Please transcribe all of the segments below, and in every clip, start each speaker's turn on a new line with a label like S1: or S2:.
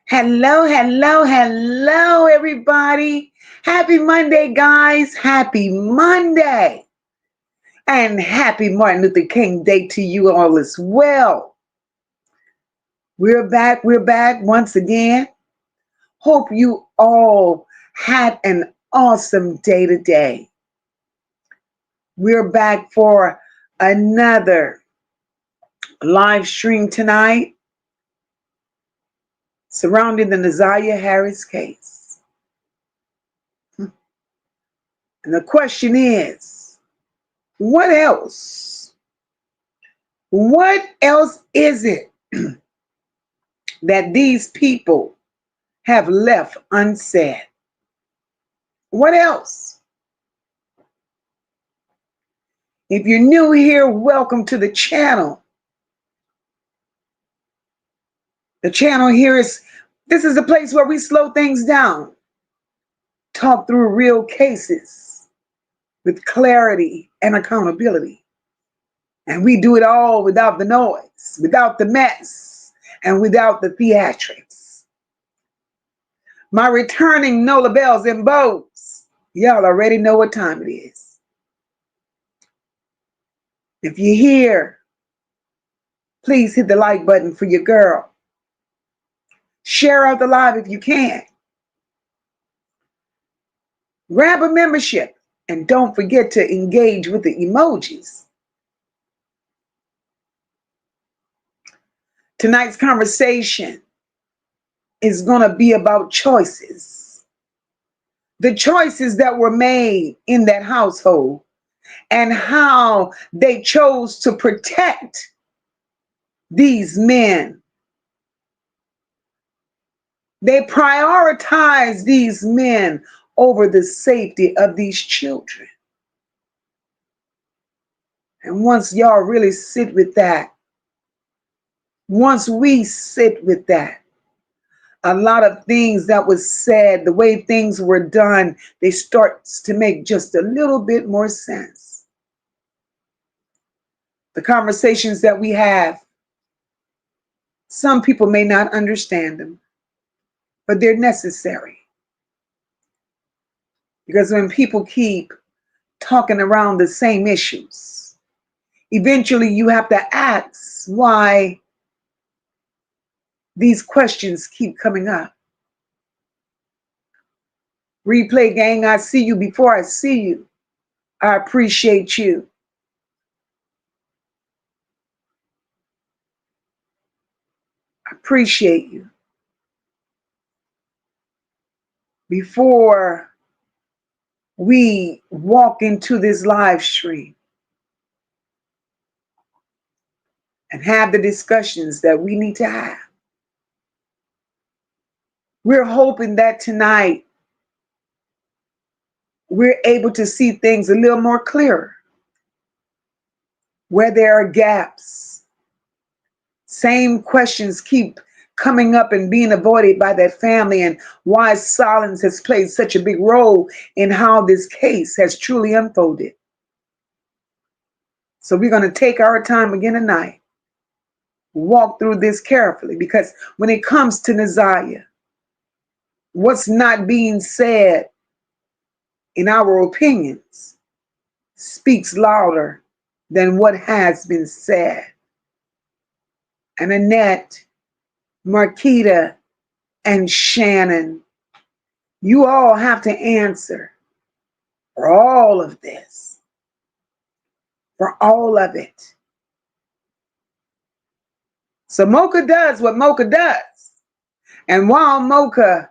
S1: Hello, hello, hello, everybody. Happy Monday, guys. Happy Monday. And happy Martin Luther King Day to you all as well. We're back once again. Hope you all had an awesome day today. We're back for another live stream tonight surrounding the Nazaria Harris case. And the question is, what else? What else is it that these people have left unsaid? What else? If you're new here, welcome to the channel. The channel here this is a place where we slow things down, talk through real cases with clarity and accountability. And we do it all without the noise, without the mess, and without the theatrics. My returning Nola Bells and Bows, y'all already know what time it is. If you're here, please hit the like button for your girl. Share out the live if you can. Grab a membership and don't forget to engage with the emojis. Tonight's conversation is going to be about choices. The choices that were made in that household and how they chose to protect these men. They prioritized these men over the safety of these children. And once y'all really sit with that, once we sit with that, a lot of things that was said, the way things were done, they start to make just a little bit more sense. The conversations that we have, some people may not understand them, but they're necessary. Because when people keep talking around the same issues, eventually you have to ask why these questions keep coming up. Replay gang, I see you before I see you. I appreciate you. I appreciate you. Before we walk into this live stream and have the discussions that we need to have, we're hoping that tonight we're able to see things a little more clearer. Where there are gaps, same questions keep coming up and being avoided by that family, and why silence has played such a big role in how this case has truly unfolded. So we're going to take our time again tonight, walk through this carefully, because when it comes to Nazaria, what's not being said, in our opinions, speaks louder than what has been said. And Annette, Marquita, and Shannon, you all have to answer for all of this, for all of it. So Moca does what Moca does. And while Moca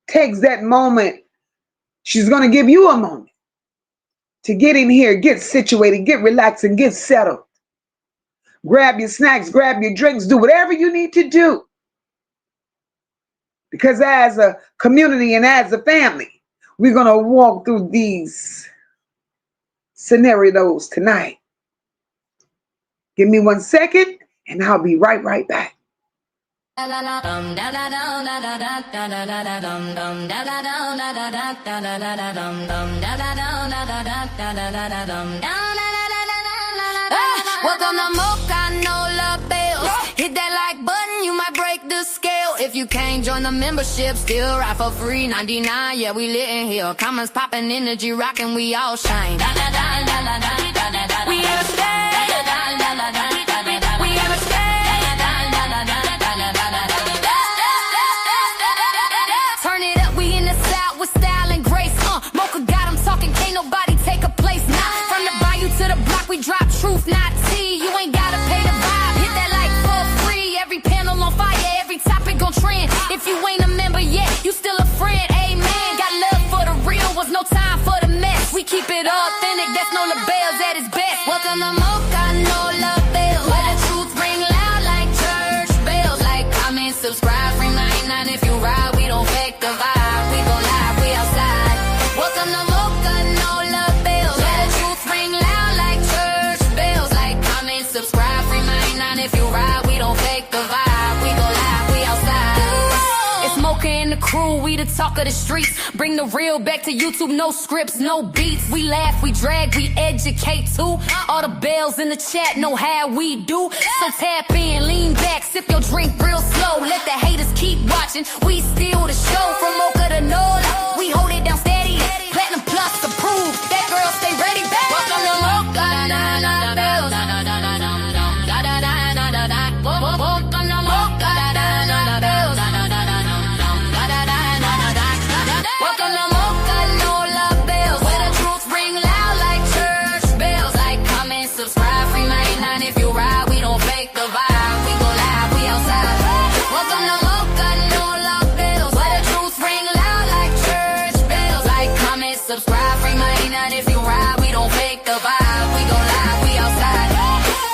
S1: takes that moment, she's going to give you a moment to get in here, get situated, get relaxed, and get settled. Grab your snacks, grab your drinks, do whatever you need to do. Because as a community and as a family, we're going to walk through these scenarios tonight. Give me 1 second and I'll be right back.
S2: Welcome to Moca, no love bells. Hit that like button, you might break the scale. If you you can't join the membership, still ride for free, 99. Yeah, we lit in here. Comments popping, energy rocking, we all shine. We ever stay. We ever stay. Turn it up, we in the South with style and grace. Mocha got 'em talking, can't nobody take a place. Nah, from the bayou to the block, we drop truth, not tea. You ain't gotta pay the vibe, hit that like for free. Every panel on fire, every topic gon' trend. If you ain't a member yet, you still a friend, amen. Got love for the real, was no time for the mess. We keep it authentic, that's no labels at its best. Welcome to Moca, no labels, where the truth ring loud like church bells. Like, comment, subscribe, free 99 if you ride. We don't fake the vibe, we gon' live, we outside. Welcome to Moca, no labels, where the truth ring loud like church bells. Like, comment, subscribe, free 99 if you ride. We don't fake the vibe, we gon' live, we outside. It's Mocha and the crew, we the talk of the streets. Bring the real back to YouTube, no scripts, no beats. We laugh, we drag, we educate too. All the bells in the chat know how we do. So tap in, lean back, sip your drink real slow. Let the haters keep watching, we steal the show. From Mocha to Nola, we hold it down steady. Platinum plus approved, that girl stay ready. Welcome to Mocha, na-na-na bells. Welcome to Mocha, na-na-na bells. Welcome to Mocha, no labels, where the truth ring loud like church bells. Like, comment, subscribe, free 99 if you ride. We don't fake the vibe, we go live, we outside. Welcome to Mocha, no labels, where the truth ring loud like church bells. Like, comment, subscribe, free 99 if you ride. We don't fake the vibe, we go live, we outside.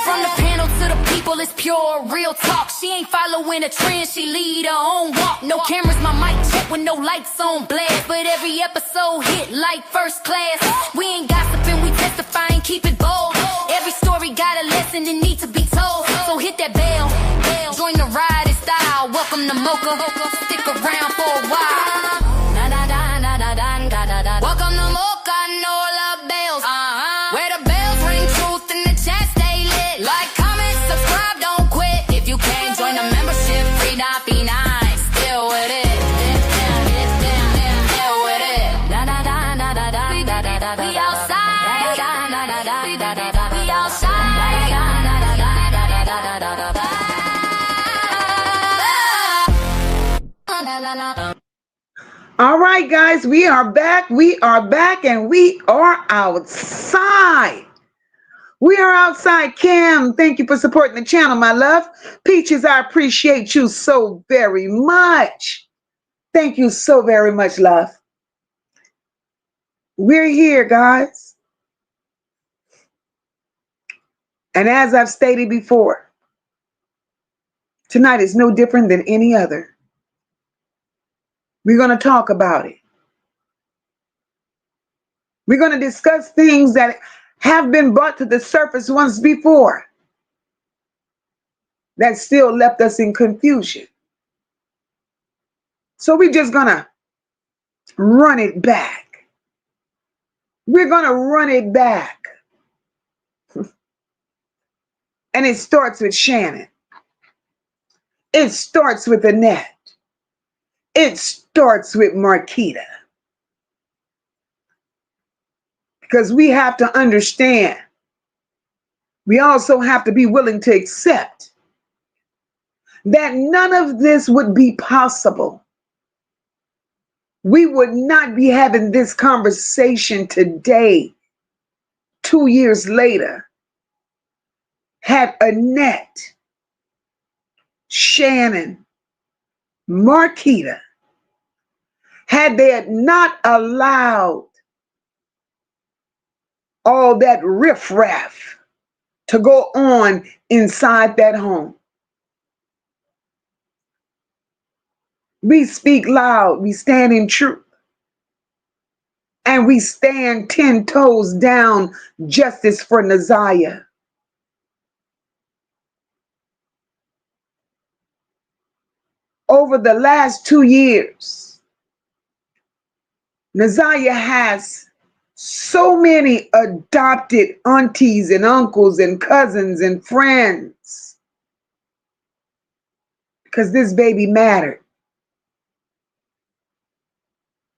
S2: From the panel to the people, it's pure real talk. She ain't following a trend, she lead her own walk. No cameras, my mic check with no lights on blast. But every episode hit like first class. We ain't gossiping, we testifying, keep it bold. Every story got a lesson that need to be told. So hit that bell, join the ride in style. Welcome to Mocha, stick around for a while. Welcome to Mocha, no labels, where the bells ring, truth in the chat stay lit. Like, comment, subscribe, don't quit. If you can't join the membership, free 99, still with it. Still with it. We outside. We outside.
S1: All right, guys, we are back. We are back, and we are outside. We are outside. Kim, thank you for supporting the channel, my love. Peaches, I appreciate you so very much. Thank you so very much, love. We're here, guys. And as I've stated before, tonight is no different than any other. We're going to talk about it. We're going to discuss things that have been brought to the surface once before that still left us in confusion. So we're just going to run it back. We're going to run it back. And it starts with Shannon. It starts with Annette. It starts with Marquita. Because we have to understand, we also have to be willing to accept that none of this would be possible. We would not be having this conversation today, 2 years later, had Annette, Shannon, Marquita, had they not allowed all that riffraff to go on inside that home. We speak loud, we stand in truth, and we stand 10 toes down justice for Naziah. Over the last 2 years, Naziah has so many adopted aunties and uncles and cousins and friends because this baby mattered.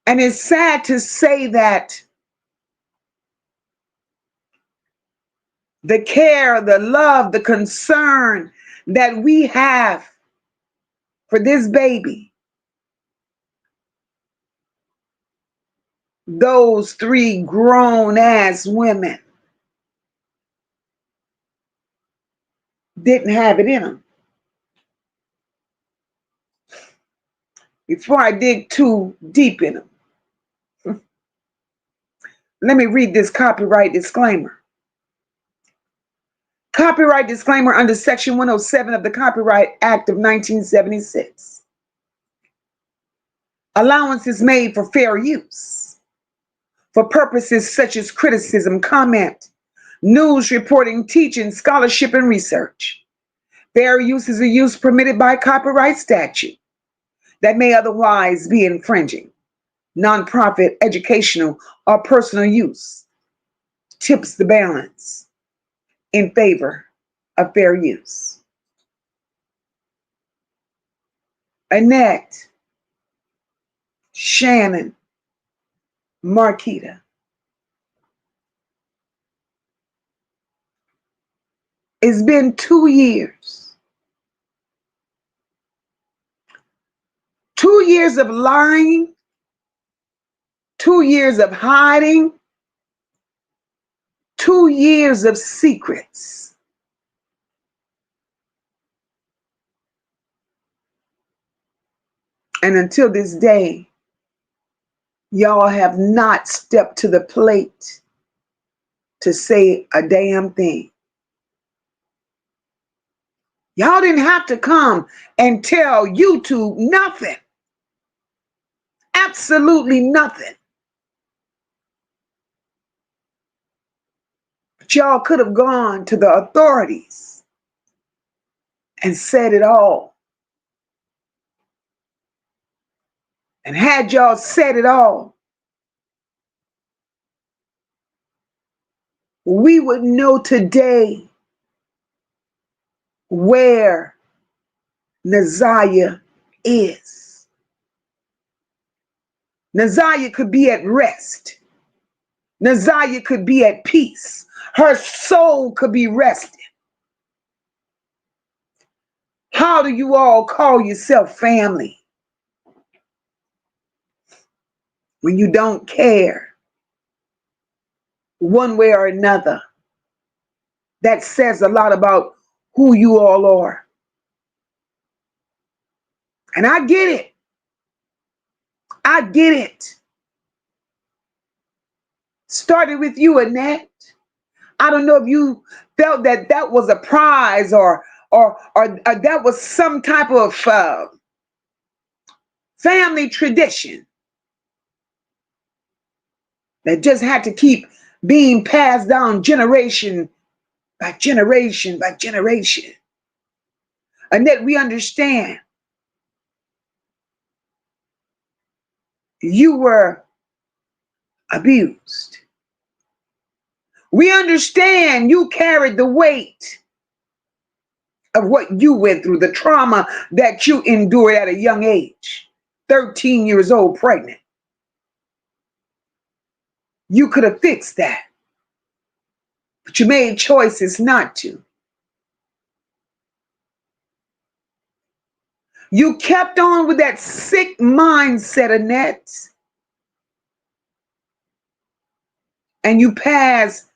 S1: And it's sad to say that the care, the love, the concern that we have for this baby, those three grown ass women didn't have it in them. Before I dig too deep in them, let me read this copyright disclaimer. Copyright disclaimer under Section 107 of the Copyright Act of 1976. Allowance is made for fair use for purposes such as criticism, comment, news reporting, teaching, scholarship, and research. Fair use is a use permitted by copyright statute that may otherwise be infringing. Nonprofit, educational, or personal use tips the balance in favor of fair use. Annette, Shannon, Marquita. It's been 2 years. 2 years of lying, 2 years of hiding, 2 years of secrets. And until this day, y'all have not stepped to the plate to say a damn thing. Y'all didn't have to come and tell YouTube nothing. Absolutely nothing. But y'all could have gone to the authorities and said it all. And had y'all said it all, we would know today where Naziah is. Naziah could be at rest. Naziah could be at peace. Her soul could be rested. How do you all call yourself family when you don't care one way or another? That says a lot about who you all are. And I get it. I get it. Started with you, Annette. I don't know if you felt that that was a prize or that was some type of family tradition that just had to keep being passed down generation by generation by generation. Annette, we understand you were abused. We understand you carried the weight of what you went through, the trauma that you endured at a young age, 13 years old, pregnant. You could have fixed that, but you made choices not to. You kept on with that sick mindset, Annette, and you passed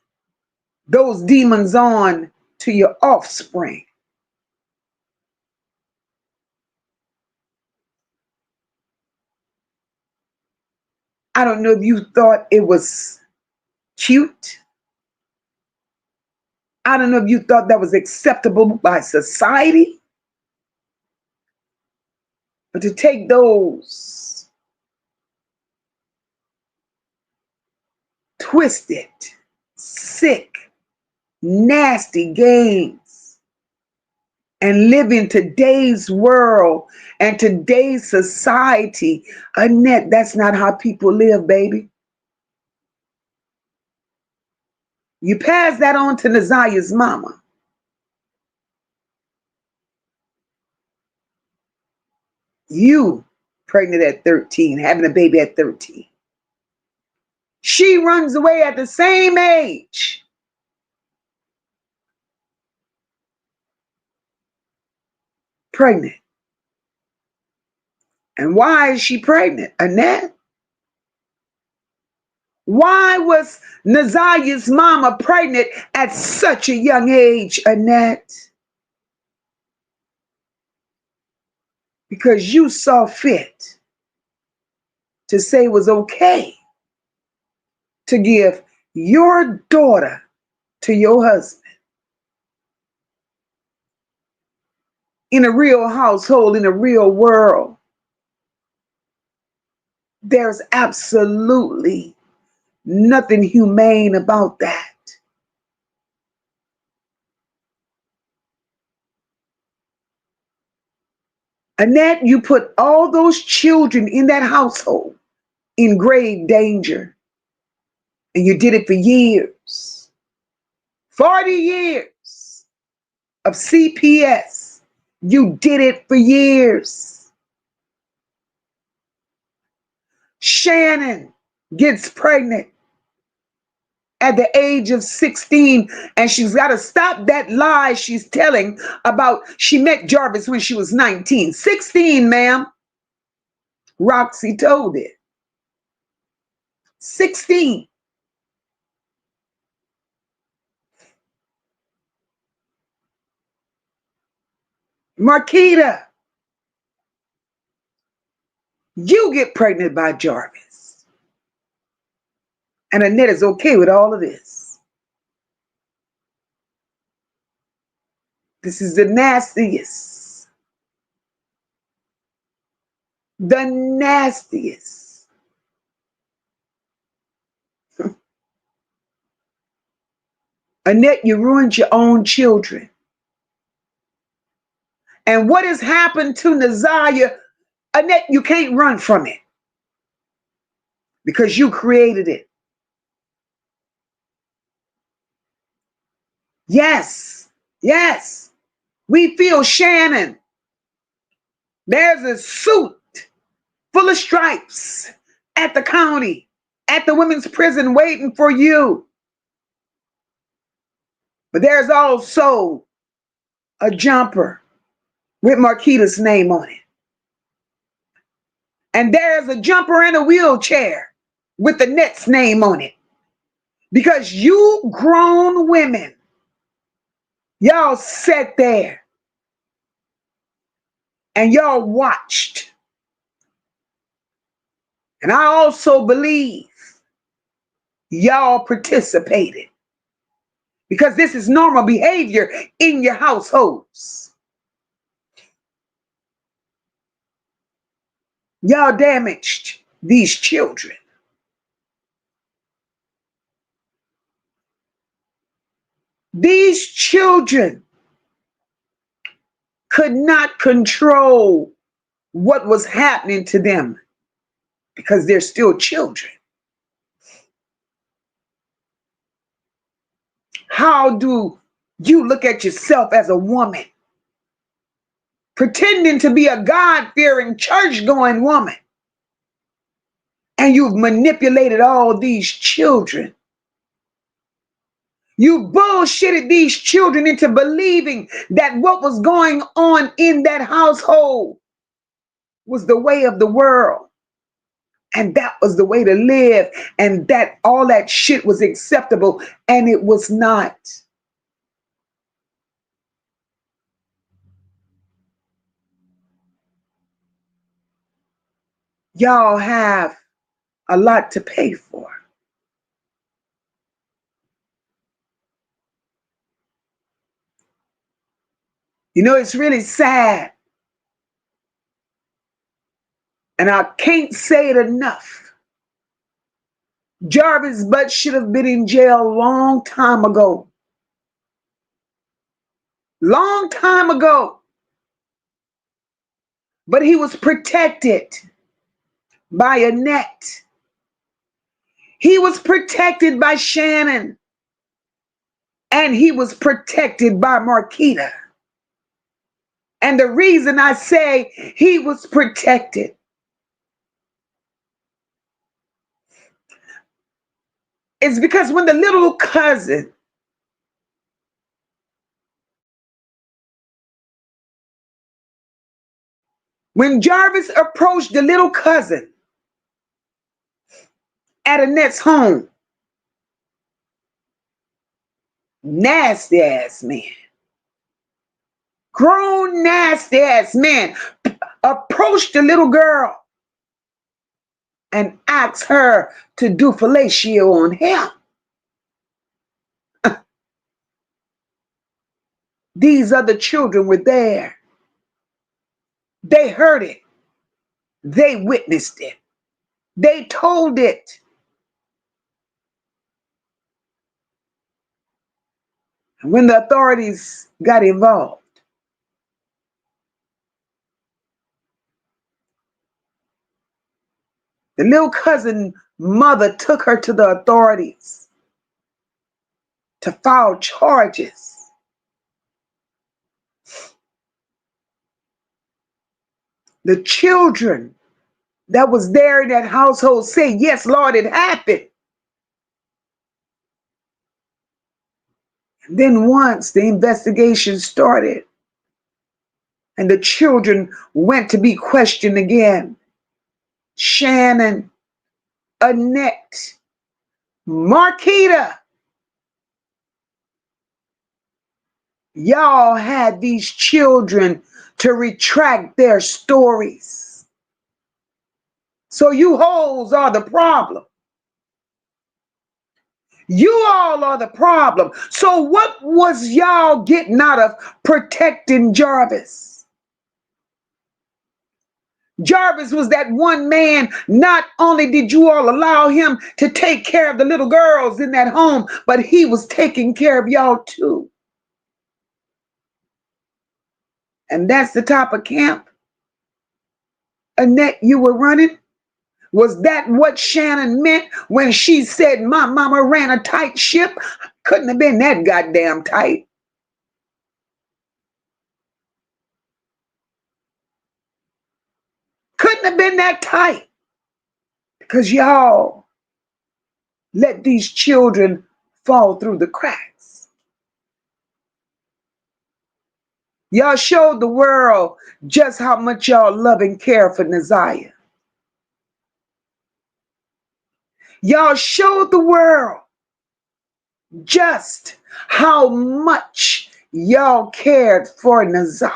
S1: those demons on to your offspring. I don't know if you thought it was cute. I don't know if you thought that was acceptable by society. But to take those twisted, sick, nasty games and live in today's world and today's society, Annette, that's not how people live, baby. You pass that on to Naziah's mama. You pregnant at 13, having a baby at 13. She runs away at the same age. Pregnant. And why is she pregnant, Annette? Why was Nazaya's mama pregnant at such a young age, Annette? Because you saw fit to say it was okay to give your daughter to your husband. In a real household, in a real world, there's absolutely nothing humane about that. Annette, you put all those children in that household in grave danger. And you did it for years. 40 years of CPS. You did it for years. Shannon gets pregnant at the age of 16, and she's got to stop that lie she's telling about she met Jarvis when she was 19. 16, ma'am. Roxy told it. 16. Marquita, you get pregnant by Jarvis. And Annette is okay with all of this. This is the nastiest. The nastiest. Annette, you ruined your own children. And what has happened to Nazaya, Annette, you can't run from it. Because you created it. Yes, yes. We feel Shannon. There's a suit full of stripes at the county, at the women's prison waiting for you. But there's also a jumper with Marquita's name on it. And there's a jumper and a wheelchair with the Net's name on it. Because you grown women, y'all sat there and y'all watched. And I also believe y'all participated. Because this is normal behavior in your households. Y'all damaged these children. These children could not control what was happening to them because they're still children. How do you look at yourself as a woman, pretending to be a God-fearing, church-going woman, and you've manipulated all these children? You bullshitted these children into believing that what was going on in that household was the way of the world. And that was the way to live. And that all that shit was acceptable. And it was not. Y'all have a lot to pay for. You know, it's really sad. And I can't say it enough. Jarvis Butt should have been in jail a long time ago. Long time ago. But he was protected by Annette. He was protected by Shannon. And he was protected by Marquita. And the reason I say he was protected It's because when the little cousin, when Jarvis approached the little cousin at Annette's home, nasty ass man, grown nasty ass man, approached the little girl and asked her to do fellatio on him. These other children were there. They heard it. They witnessed it. They told it. And when the authorities got involved, the little cousin mother took her to the authorities to file charges. The children that was there in that household say, yes, Lord, it happened. And then once the investigation started and the children went to be questioned again, Shannon, Annette, Marquita, y'all had these children to retract their stories. So you hoes are the problem. You all are the problem. So what was y'all getting out of protecting Jarvis? Jarvis was that one man. Not only did you all allow him to take care of the little girls in that home, but he was taking care of y'all too. And that's the type of camp, Annette, you were running? Was that what Shannon meant when she said my mama ran a tight ship? Couldn't have been that goddamn tight. Couldn't have been that tight. Because y'all let these children fall through the cracks. Y'all showed the world just how much y'all love and care for Naziah. Y'all showed the world just how much y'all cared for Naziah.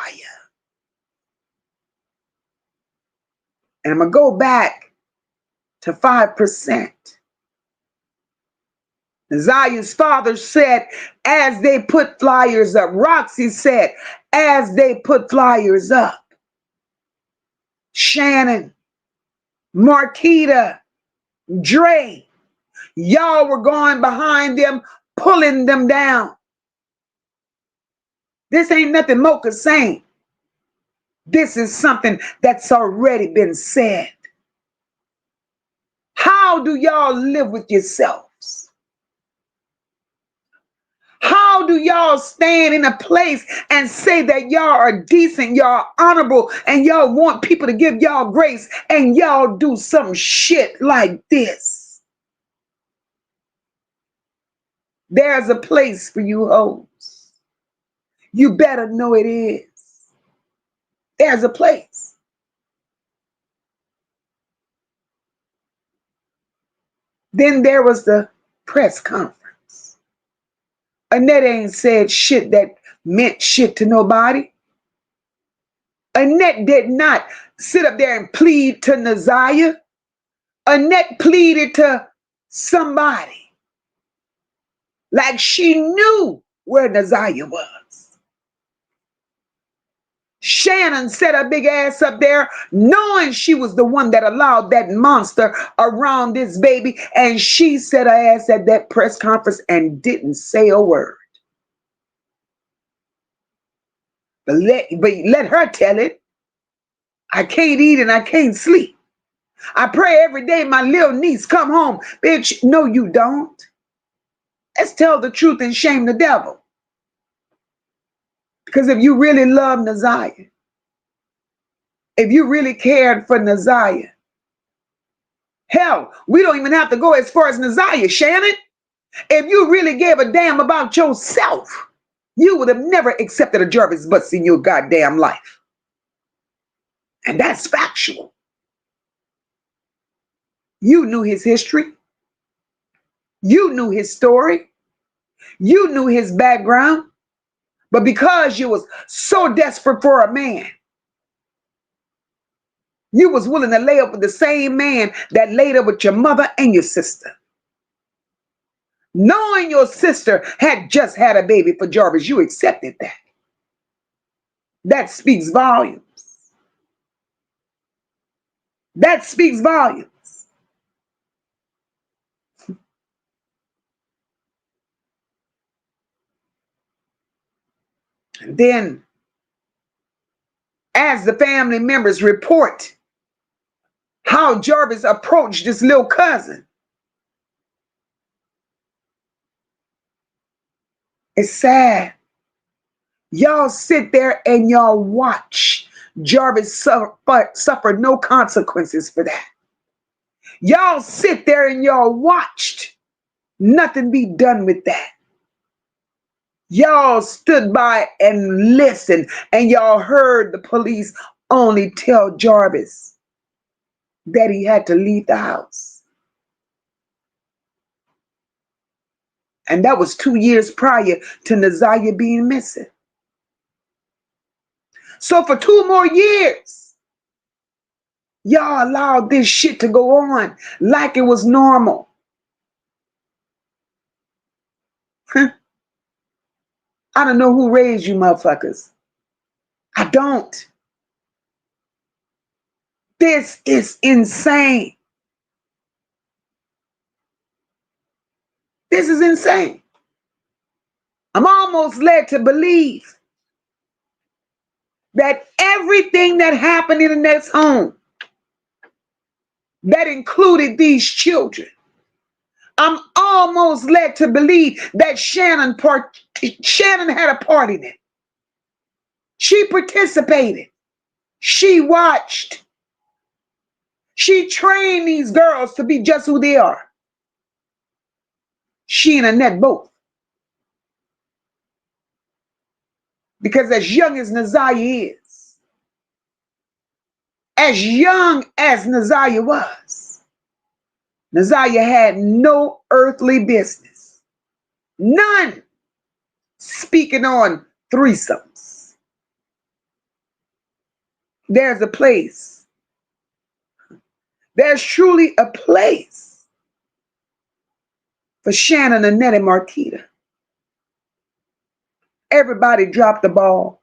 S1: And I'm going to go back to 5%. Naziah's father said, as they put flyers up, Roxy said, as they put flyers up, Shannon, Marquita, Dre, y'all were going behind them, pulling them down. This ain't nothing Moca's saying. This is something that's already been said. How do y'all live with yourselves? How do y'all stand in a place and say that y'all are decent, y'all honorable, and y'all want people to give y'all grace, and y'all do some shit like this? There's a place for you hoes. You better know it is. There's a place. Then there was the press conference. Annette ain't said shit that meant shit to nobody. Annette did not sit up there and plead to Naziah. Annette pleaded to somebody. Like she knew where Naziah was. Shannon set her big ass up there knowing she was the one that allowed that monster around this baby, and she set her ass at that press conference and didn't say a word. But let her tell it. I can't eat and I can't sleep. I pray every day my little niece come home. Bitch, no you don't. Let's tell the truth and shame the devil. Because if you really love Naziah, if you really cared for Naziah, hell, we don't even have to go as far as Naziah, Shannon. If you really gave a damn about yourself, you would have never accepted a Jarvis Butts in your goddamn life. And that's factual. You knew his history. You knew his story. You knew his background. But because you was so desperate for a man, you was willing to lay up with the same man that laid up with your mother and your sister. Knowing your sister had just had a baby for Jarvis, you accepted that. That speaks volumes. That speaks volumes. And then, as the family members report how Jarvis approached this little cousin, it's sad. Y'all sit there and y'all watch Jarvis suffer no consequences for that. Y'all sit there and y'all watched nothing be done with that. Y'all stood by and listened, and y'all heard the police only tell Jarvis that he had to leave the house. And that was 2 years prior to Naziah being missing. So for 2 more years, y'all allowed this shit to go on like it was normal. I don't know who raised you motherfuckers. I don't. This is insane. This is insane. I'm almost led to believe that everything that happened in the next home, that included these children, I'm almost led to believe that Shannon had a part in it. She participated. She watched. She trained these girls to be just who they are. She and Annette both. Because as young as Naziah is, as young as Naziah was, Naziah had no earthly business. None. Speaking on threesomes. There's a place. There's truly a place for Shannon, Annette, and Marquita. Everybody dropped the ball.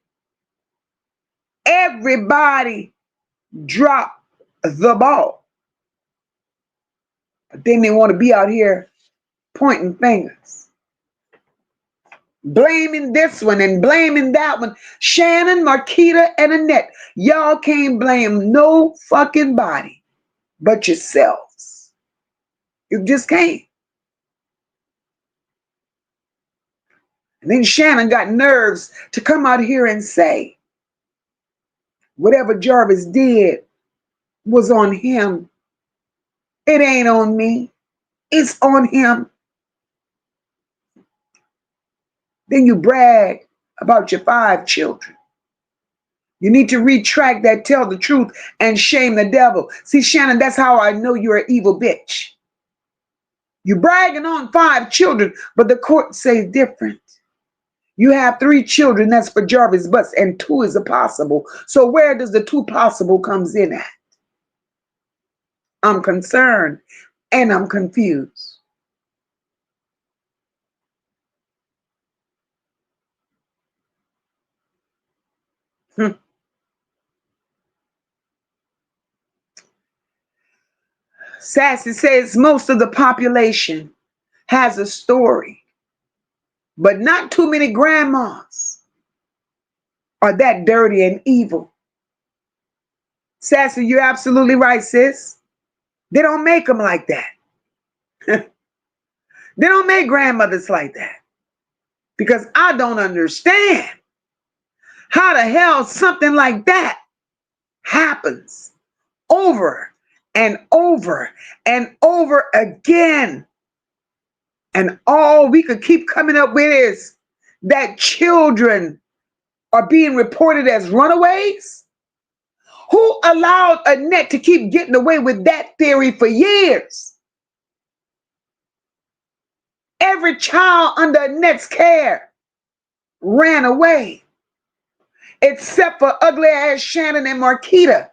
S1: Everybody dropped the ball. But then they want to be out here pointing fingers, blaming this one and blaming that one. Shannon, Marquita, and Annette, y'all can't blame no fucking body but yourselves. You just can't. And then Shannon got nerves to come out here and say whatever Jarvis did was on him. It ain't on me. It's on him. Then you brag about your 5 children. You need to retract that, tell the truth, and shame the devil. See, Shannon, that's how I know you're an evil bitch. You're bragging on 5 children, but the court says different. You have 3 children, that's for Jarvis Butts, and 2 is a possible. So where does the 2 possible comes in at? I'm concerned and I'm confused. Sassy says most of the population has a story, but not too many grandmas are that dirty and evil. Sassy, you're absolutely right, sis. They don't make them like that. They don't make grandmothers like that. Because I don't understand how the hell something like that happens over and over and over again. And all we could keep coming up with is that children are being reported as runaways. Who allowed Annette to keep getting away with that theory for years? Every child under Annette's care ran away, except for ugly ass Shannon and Marquita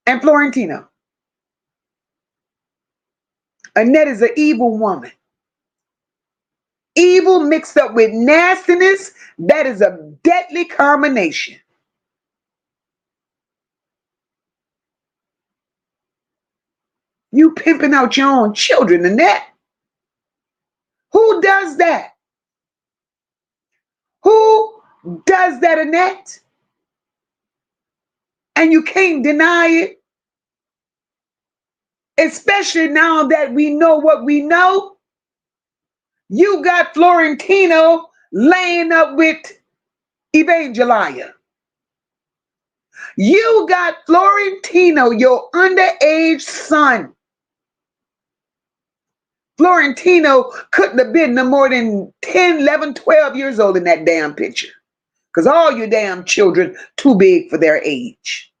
S1: and Florentino. Annette is an evil woman. Evil mixed up with nastiness, that is a deadly combination. You pimping out your own children, Annette. Who does that? Who does that, Annette? And you can't deny it, especially now that we know what we know. You got Florentino laying up with Evangelia. You got Florentino, your underage son. Florentino couldn't have been no more than 10, 11, 12 years old in that damn picture. Because all your damn children too big for their age.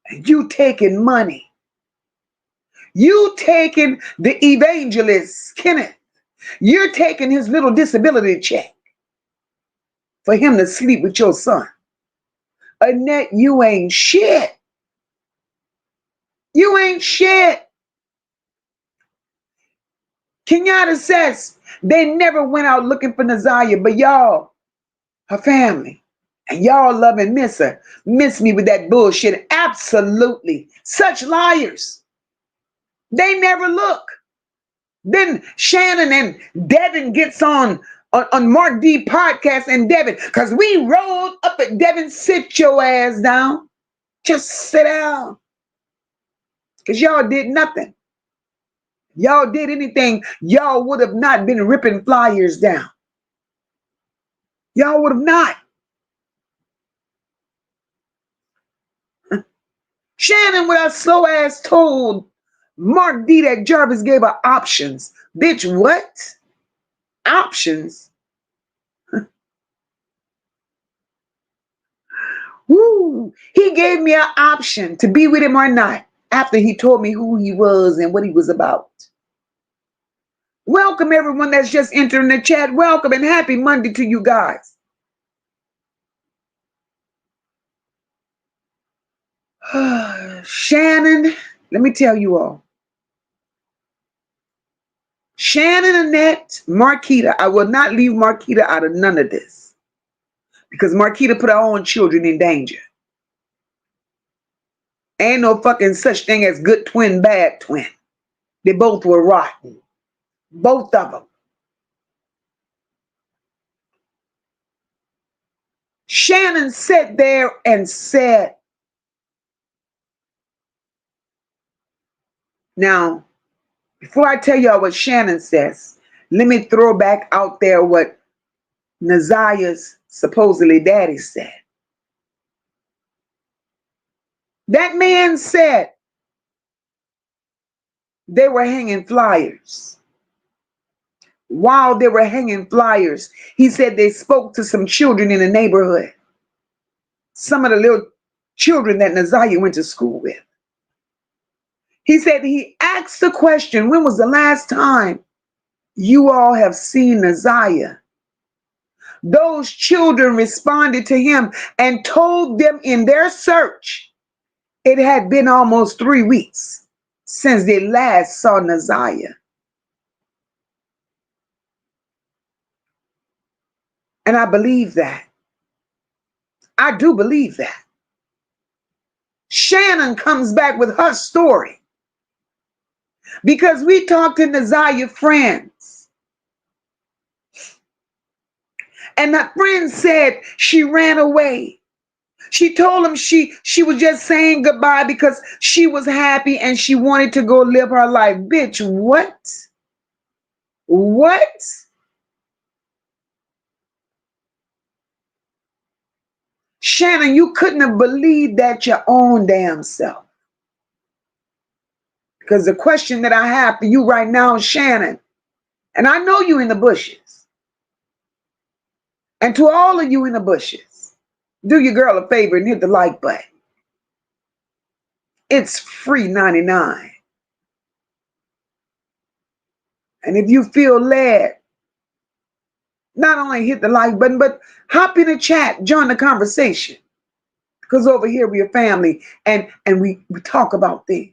S1: And you taking money. You taking the evangelist, Kenneth. You're taking his little disability check for him to sleep with your son. Annette, you ain't shit. You ain't shit. Kenyatta says they never went out looking for Nazaria, but y'all, her family, and y'all love and miss her. Miss me with that bullshit. Absolutely. Such liars. They never look. Then Shannon and Devin gets on Mark D podcast, and Devin, because we rolled up at Devin, sit your ass down. Just sit down. Because y'all did nothing. Y'all did anything, y'all would have not been ripping flyers down. Y'all would have not. Shannon with her slow ass told Mark D that Jarvis gave her options. Bitch, what? Options? Woo! He gave me an option to be with him or not after he told me who he was and what he was about. Welcome everyone that's just entering the chat. Welcome and happy Monday to you guys. Shannon, let me tell you all. Shannon, Annette, Marquita. I will not leave Marquita out of none of this. Because Marquita put her own children in danger. Ain't no fucking such thing as good twin, bad twin. They both were rotten. Both of them. Shannon sat there and said, now, before I tell y'all what Shannon says, let me throw back out there what Nazaya's supposedly daddy said. That man said they were hanging flyers. While they were hanging flyers, he said they spoke to some children in the neighborhood. Some of the little children that Nazaya went to school with. He said he asked the question, when was the last time you all have seen Nazaya? Those children responded to him and told them in their search it had been almost 3 weeks since they last saw Nazaya. And I believe that. I do believe that. Shannon comes back with her story. Because we talked to Nazaya friends. And that friend said she ran away. She told him she was just saying goodbye because she was happy and she wanted to go live her life. Bitch, what? What? Shannon, you couldn't have believed that your own damn self. Because the question that I have for you right now, Shannon, and I know you in the bushes, and to all of you in the bushes, do your girl a favor and hit the like button. It's free 99. And if you feel led, not only hit the like button, but hop in the chat, join the conversation. Because over here we're family and we talk about things.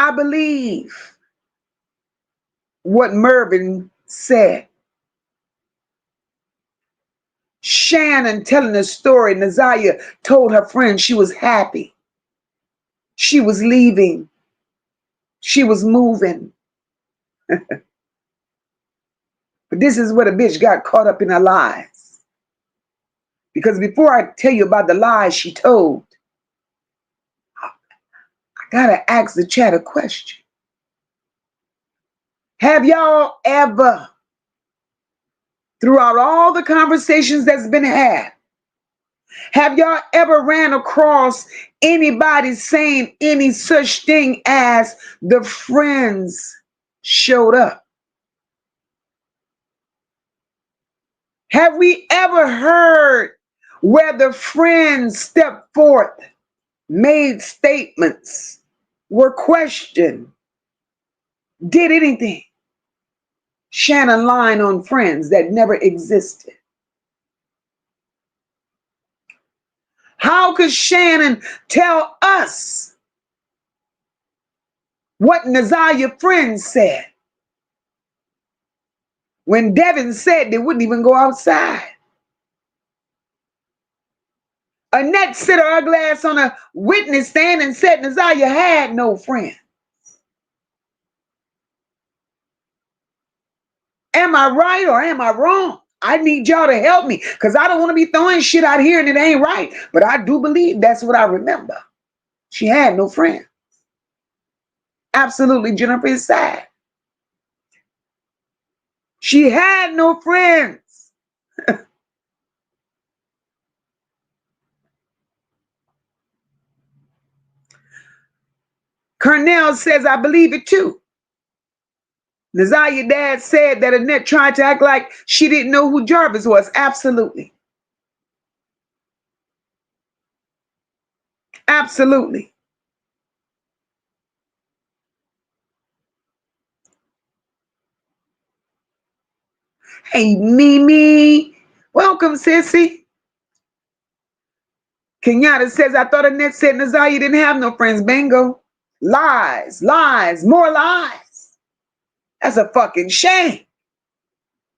S1: I believe what Mervin said. Shannon telling the story, Naziah told her friend she was happy. She was leaving. She was moving. But this is where the bitch got caught up in her lies. Because before I tell you about the lies she told, I gotta ask the chat a question. Have y'all ever, throughout all the conversations that's been had, have y'all ever ran across anybody saying any such thing as the friends showed up? Have we ever heard where the friends stepped forth, made statements, were questioned, did anything? Shannon lying on friends that never existed. How could Shannon tell us what Naziah's friends said when Devin said they wouldn't even go outside? Annette sit her ugly ass on a witness stand and said Naziah had no friend. Am I right or am I wrong? I need y'all to help me because I don't want to be throwing shit out here and it ain't right. But I do believe that's what I remember. She had no friend. Absolutely, Jennifer is sad. She had no friends. Cornell says, I believe it too. Naziah's dad said that Annette tried to act like she didn't know who Jarvis was. Absolutely. Absolutely. Hey, Mimi. Welcome, sissy. Kenyatta says, I thought Annette said Naziah didn't have no friends. Bingo. Lies, lies, more lies. That's a fucking shame.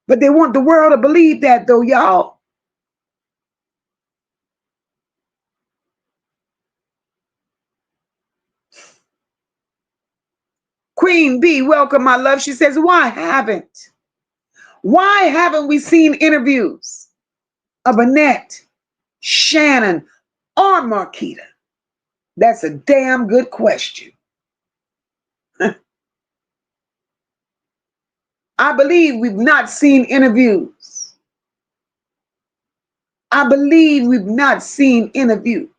S1: But they want the world to believe that, though, y'all. Queen B, welcome, my love. She says, why haven't we seen interviews of Annette, Shannon, or Marquita? That's a damn good question. I believe we've not seen interviews. I believe we've not seen interviews.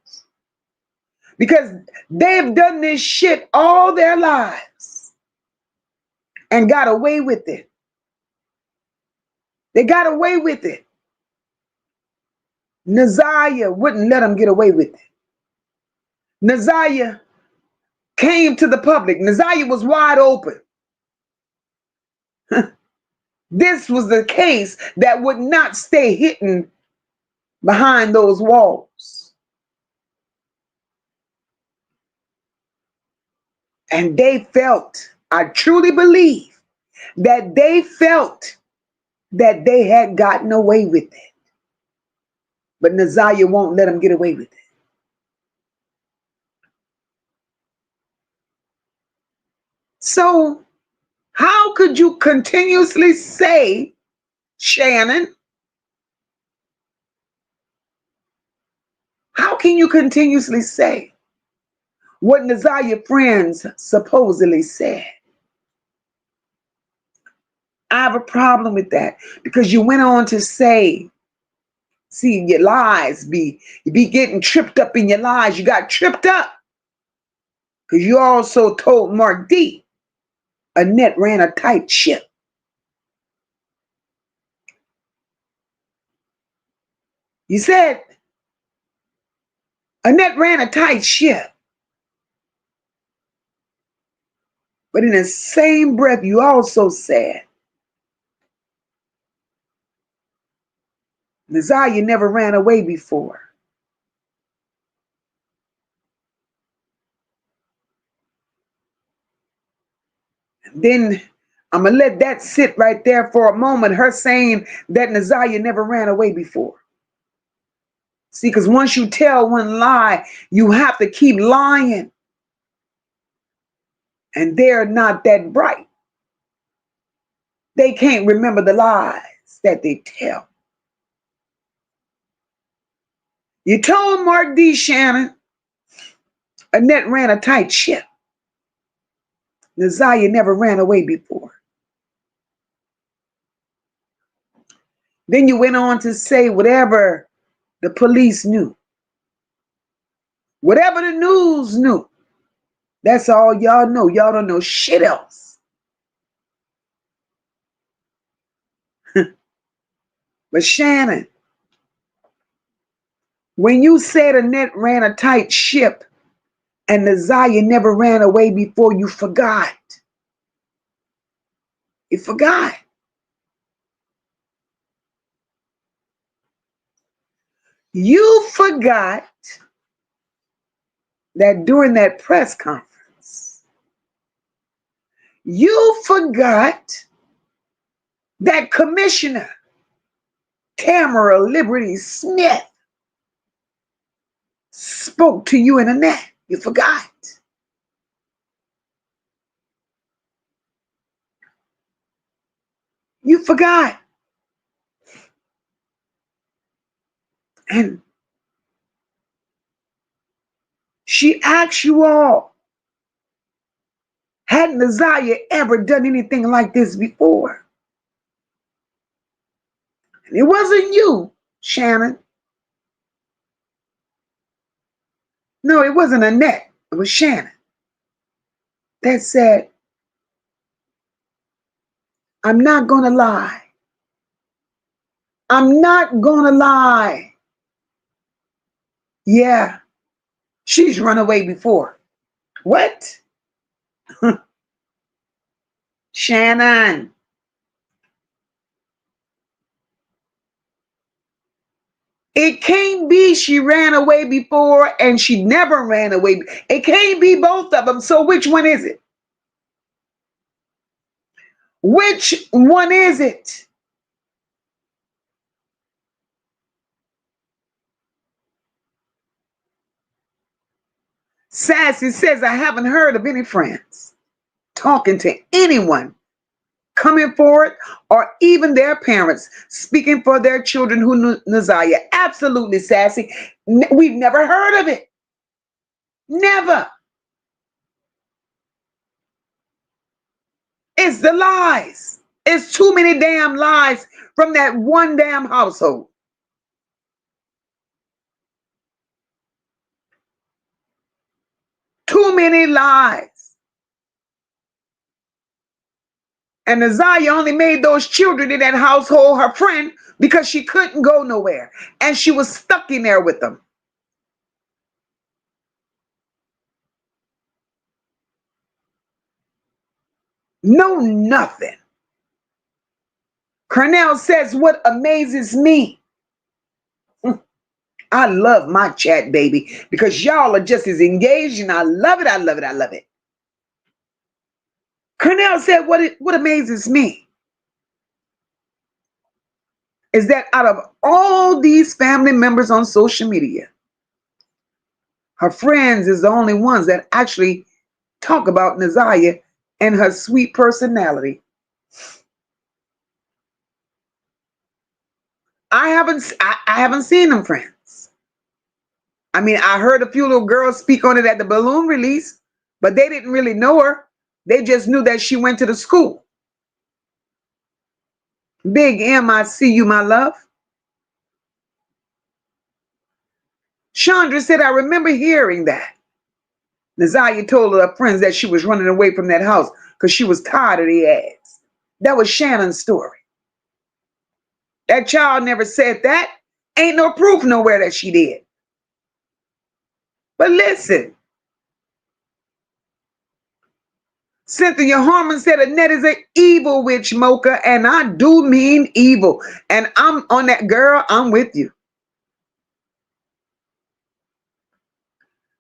S1: Because they've done this shit all their lives and got away with it. They got away with it. Naziah wouldn't let them get away with it. Naziah came to the public. Naziah was wide open. This was the case that would not stay hidden behind those walls. And they felt, I truly believe, that they felt that they had gotten away with it. But Naziah won't let them get away with it. So how could you continuously say, Shannon, how can you continuously say what Naziah's friends supposedly said? I have a problem with that because you went on to say, see, your lies you be getting tripped up in your lies. You got tripped up because you also told Mark D. Annette ran a tight ship. You said Annette ran a tight ship, but in the same breath, you also said Nazaria never ran away before. Then I'm going to let that sit right there for a moment, her saying that Nazaria never ran away before. See, because once you tell one lie, you have to keep lying. And they're not that bright. They can't remember the lies that they tell. You told Mark D. Shannon, Annette ran a tight ship. Nazaria never ran away before. Then you went on to say whatever the police knew, whatever the news knew, that's all y'all know. Y'all don't know shit else. But Shannon, when you said Annette ran a tight ship and Nazaria never ran away before, you forgot. You forgot. You forgot that during that press conference, you forgot that Commissioner Tamara Liberty Smith spoke to you in Annette. You forgot. You forgot. And she asked you all, had Nazaria ever done anything like this before? And it wasn't you, Shannon. No, it wasn't Annette. It was Shannon that said, I'm not going to lie. I'm not going to lie. Yeah, she's run away before. What? Shannon. It can't be she ran away before and she never ran away. It can't be both of them. So which one is it? Which one is it? Sassy says, I haven't heard of any friends talking to anyone coming forward or even their parents speaking for their children who knew Nazaria. Absolutely, Sassy. We've never heard of it. Never. It's the lies. It's too many damn lies from that one damn household. Too many lies. And Nazaria only made those children in that household her friend because she couldn't go nowhere. And she was stuck in there with them. No, nothing. Cornell says, what amazes me. I love my chat, baby, because y'all are just as engaged, and I love it. I love it. I love it. Cornell said, what amazes me is that out of all these family members on social media, her friends is the only ones that actually talk about Nazaria and her sweet personality. I haven't seen them friends. I mean, I heard a few little girls speak on it at the balloon release, but they didn't really know her. They just knew that she went to the school. Big M, I see you, my love. Chandra said, I remember hearing that. Nazaria told her friends that she was running away from that house because she was tired of the ads. That was Shannon's story. That child never said that. Ain't no proof nowhere that she did. But listen, Cynthia Harmon said Annette is an evil witch, Mocha, and I do mean evil. And I'm on that, girl, I'm with you.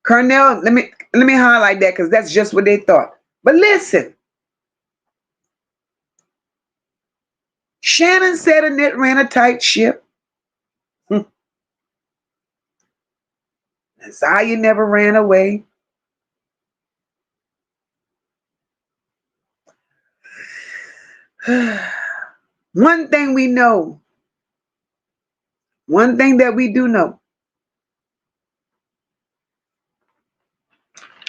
S1: Cornell, let me highlight that because that's just what they thought. But listen, Shannon said Annette ran a tight ship. Zaya never ran away. One thing we know, one thing that we do know,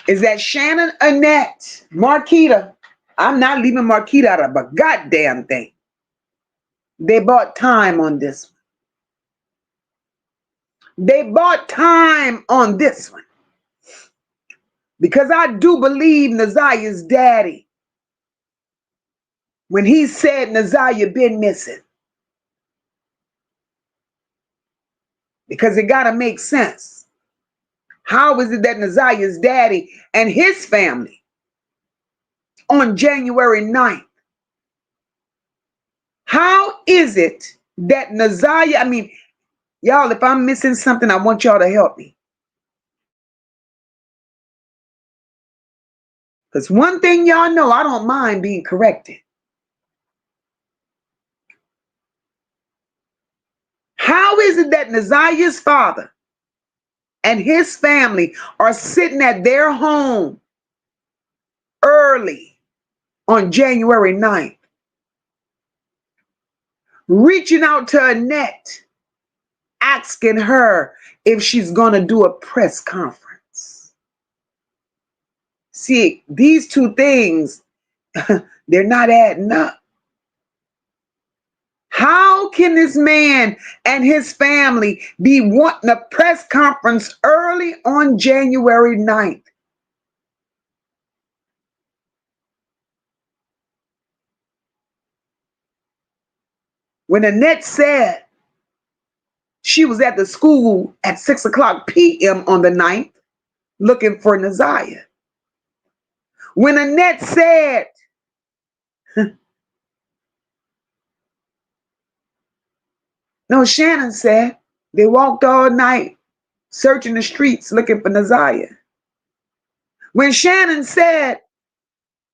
S1: is that Shannon, Annette, Marquita, I'm not leaving Marquita out of a goddamn thing. They bought time on this one. They bought time on this one. Because I do believe Nazaya's daddy, when he said Nazaya been missing, because it got to make sense. How is it that Nazaya's daddy and his family on January 9th, how is it that Nazaya, I mean, y'all, if I'm missing something, I want y'all to help me. Because one thing y'all know, I don't mind being corrected. How is it that Nazaya's father and his family are sitting at their home early on January 9th, reaching out to Annette, asking her if she's going to do a press conference? See, these two things, they're not adding up. How can this man and his family be wanting a press conference early on January 9th? When Annette said she was at the school at 6 o'clock p.m. on the 9th looking for Nazaya. When Annette said, no, Shannon said they walked all night searching the streets looking for Nazaya. When Shannon said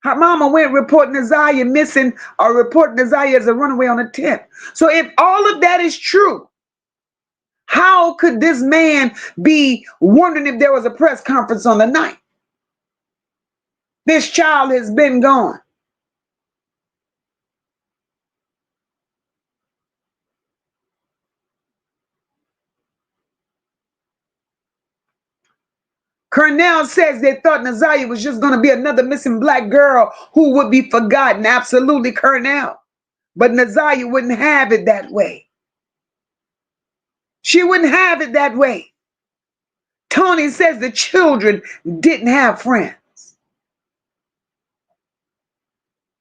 S1: her mama went report Nazaya missing or report Nazaya as a runaway on the 10th. So if all of that is true, how could this man be wondering if there was a press conference on the 9th? This child has been gone. Cornell says they thought Nazaya was just going to be another missing black girl who would be forgotten. Absolutely, Cornell. But Nazaya wouldn't have it that way. She wouldn't have it that way. Tony says the children didn't have friends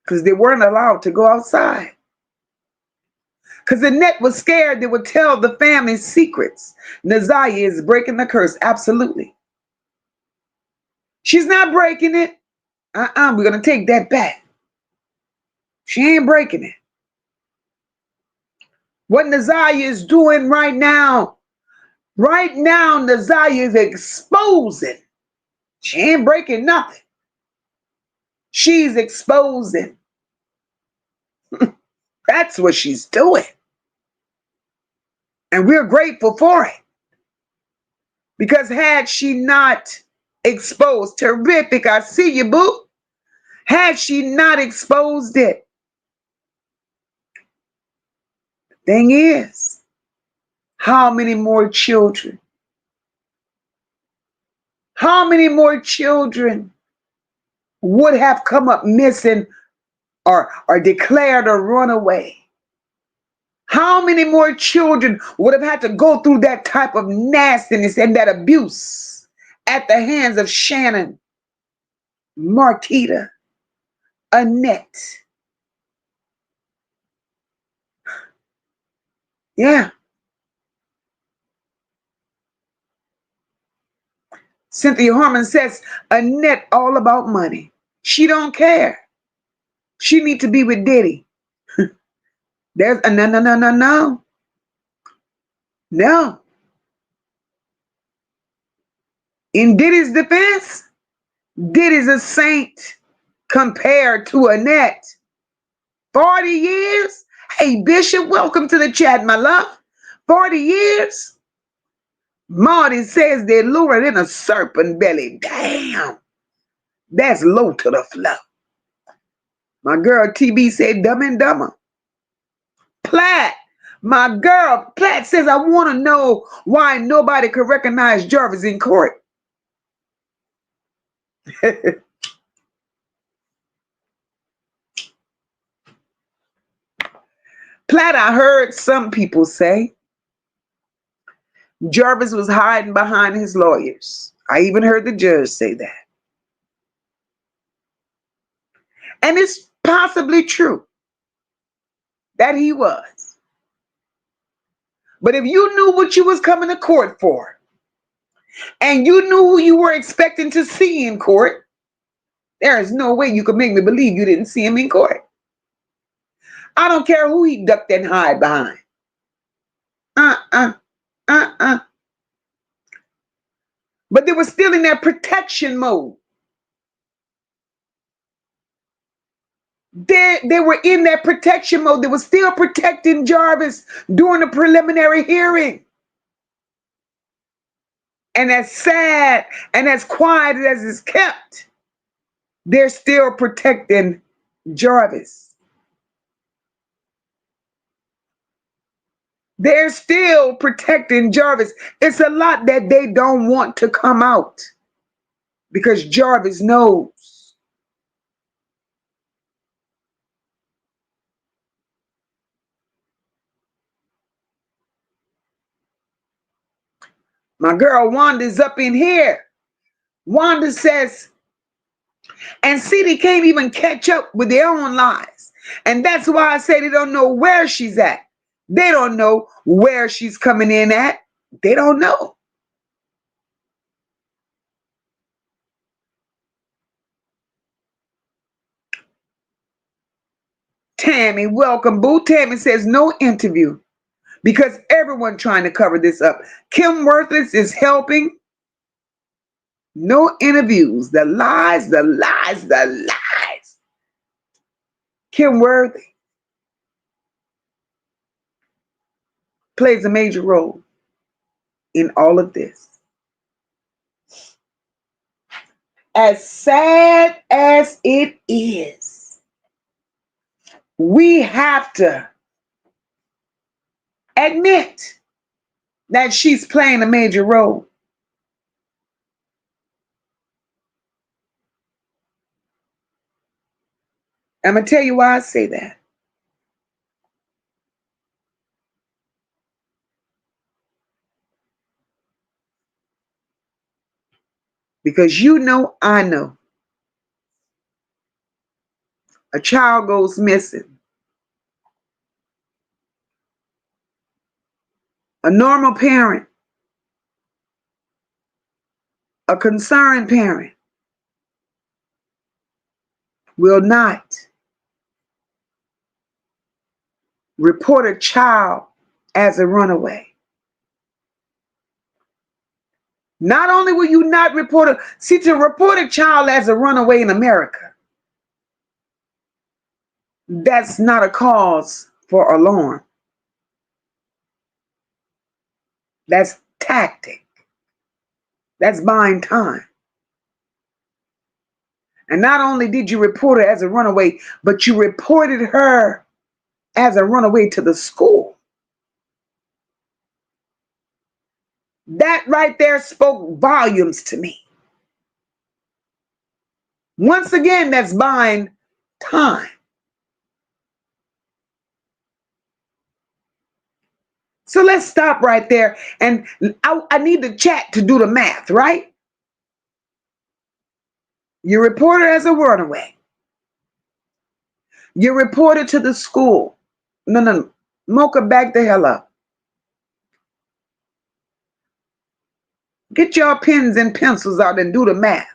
S1: because they weren't allowed to go outside. Because Annette was scared they would tell the family's secrets. Nazaya is breaking the curse. Absolutely. She's not breaking it. We're going to take that back. She ain't breaking it. What Nazaya is doing right now, Nazaya is exposing. She ain't breaking nothing. She's exposing. That's what she's doing. And we're grateful for it. Because had she not exposed, terrific, I see you, boo. Had she not exposed it, the thing is, how many more children would have come up missing or declared a runaway How many more children would have had to go through that type of nastiness and that abuse at the hands of Shannon, Marquita, Annette? Yeah. Cynthia Harmon says Annette all about money. She don't care. She need to be with Diddy. There's a no. No. In Diddy's defense, Diddy's a saint compared to Annette. 40 years? Hey, Bishop, welcome to the chat, my love. 40 years? Marty says they're lured in a serpent belly. Damn. That's low to the floor. My girl TB said Dumb and Dumber. Platt. My girl Platt says, I want to know why nobody could recognize Jarvis in court. Platt, I heard some people say Jarvis was hiding behind his lawyers. I even heard the judge say that. And it's possibly true that he was. But if you knew what you was coming to court for, and you knew who you were expecting to see in court, there is no way you could make me believe you didn't see him in court. I don't care who he ducked and hide behind. But they were still in that protection mode. They were in that protection mode. They were still protecting Jarvis during the preliminary hearing. And as sad and as quiet as it's kept, they're still protecting Jarvis. They're still protecting Jarvis. It's a lot that they don't want to come out because Jarvis knows. My girl Wanda's up in here. Wanda says, and see, they can't even catch up with their own lies. And that's why I say they don't know where she's at. They don't know where she's coming in at. They don't know. Tammy, welcome, boo. Tammy says no interview because everyone trying to cover this up. Kim Worthless is helping. No interviews. The lies, the lies, the lies. Kim Worthy plays a major role in all of this. As sad as it is, we have to admit that she's playing a major role. I'm going to tell you why I say that. Because you know, I know, a child goes missing. A normal parent, a concerned parent will not report a child as a runaway. Not only will you not report to report a child as a runaway in America, that's not a cause for alarm. That's tactic. That's buying time. And not only did you report her as a runaway, but you reported her as a runaway to the school. That right there spoke volumes to me. Once again, that's buying time. So let's stop right there. And I need the chat to do the math, right? You reported as a runaway. You reported to the school. No. Mocha, back the hell up. Get your pens and pencils out and do the math.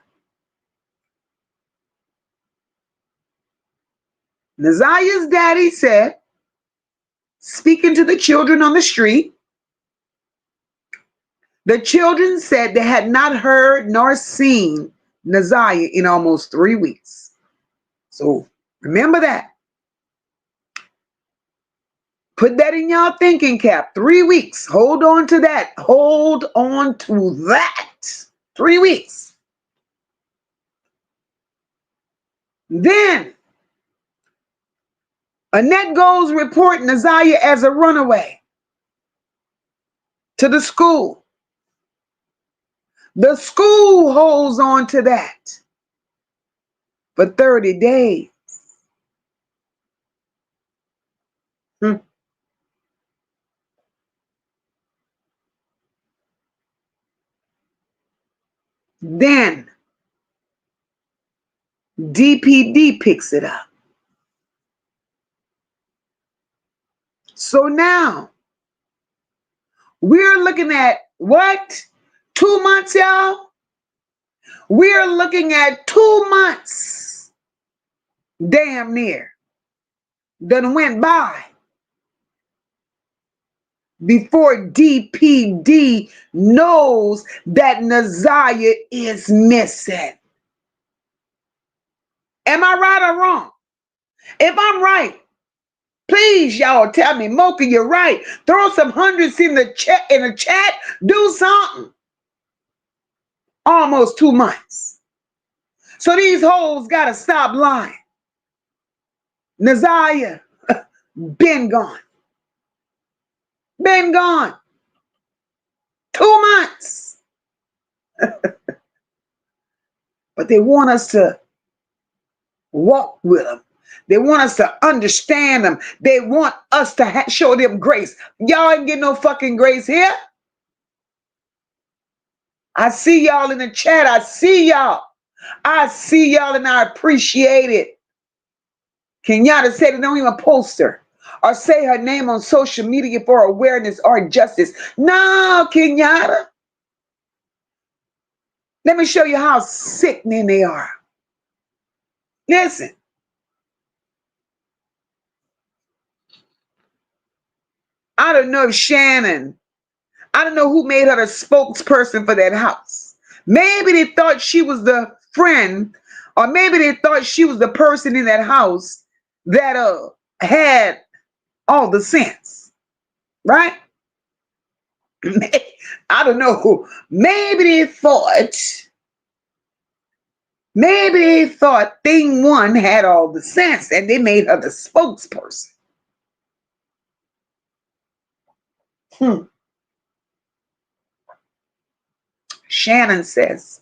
S1: Nazia's daddy said, speaking to the children on the street, the children said they had not heard nor seen Nazia in almost 3 weeks. So remember that. Put that in y'all thinking cap. 3 weeks. Hold on to that. Hold on to that. 3 weeks. Then Annette goes report Nazia as a runaway to the school. The school holds on to that for 30 days. Then DPD picks it up. So now we're looking at what? 2 months, y'all? We're looking at 2 months. Damn near. Done went by before DPD knows that Nazia is missing. Am I right or wrong? If I'm right, please, y'all tell me, Mocha, you're right. Throw some hundreds in the chat. Do something. Almost 2 months. So these hoes gotta stop lying. Nazia, been gone. Been gone. 2 months. But they want us to walk with them. They want us to understand them. They want us to show them grace. Y'all ain't getting no fucking grace here. I see y'all in the chat. I see y'all. I see y'all and I appreciate it. Kenyatta said, don't even post her or say her name on social media for awareness or justice. No, Kenyatta. Let me show you how sickening they are. Listen. I don't know if Shannon, I don't know who made her the spokesperson for that house. Maybe they thought she was the friend, or maybe they thought she was the person in that house that had all the sense, right? I don't know. Maybe they thought thing one had all the sense and they made her the spokesperson. Shannon says,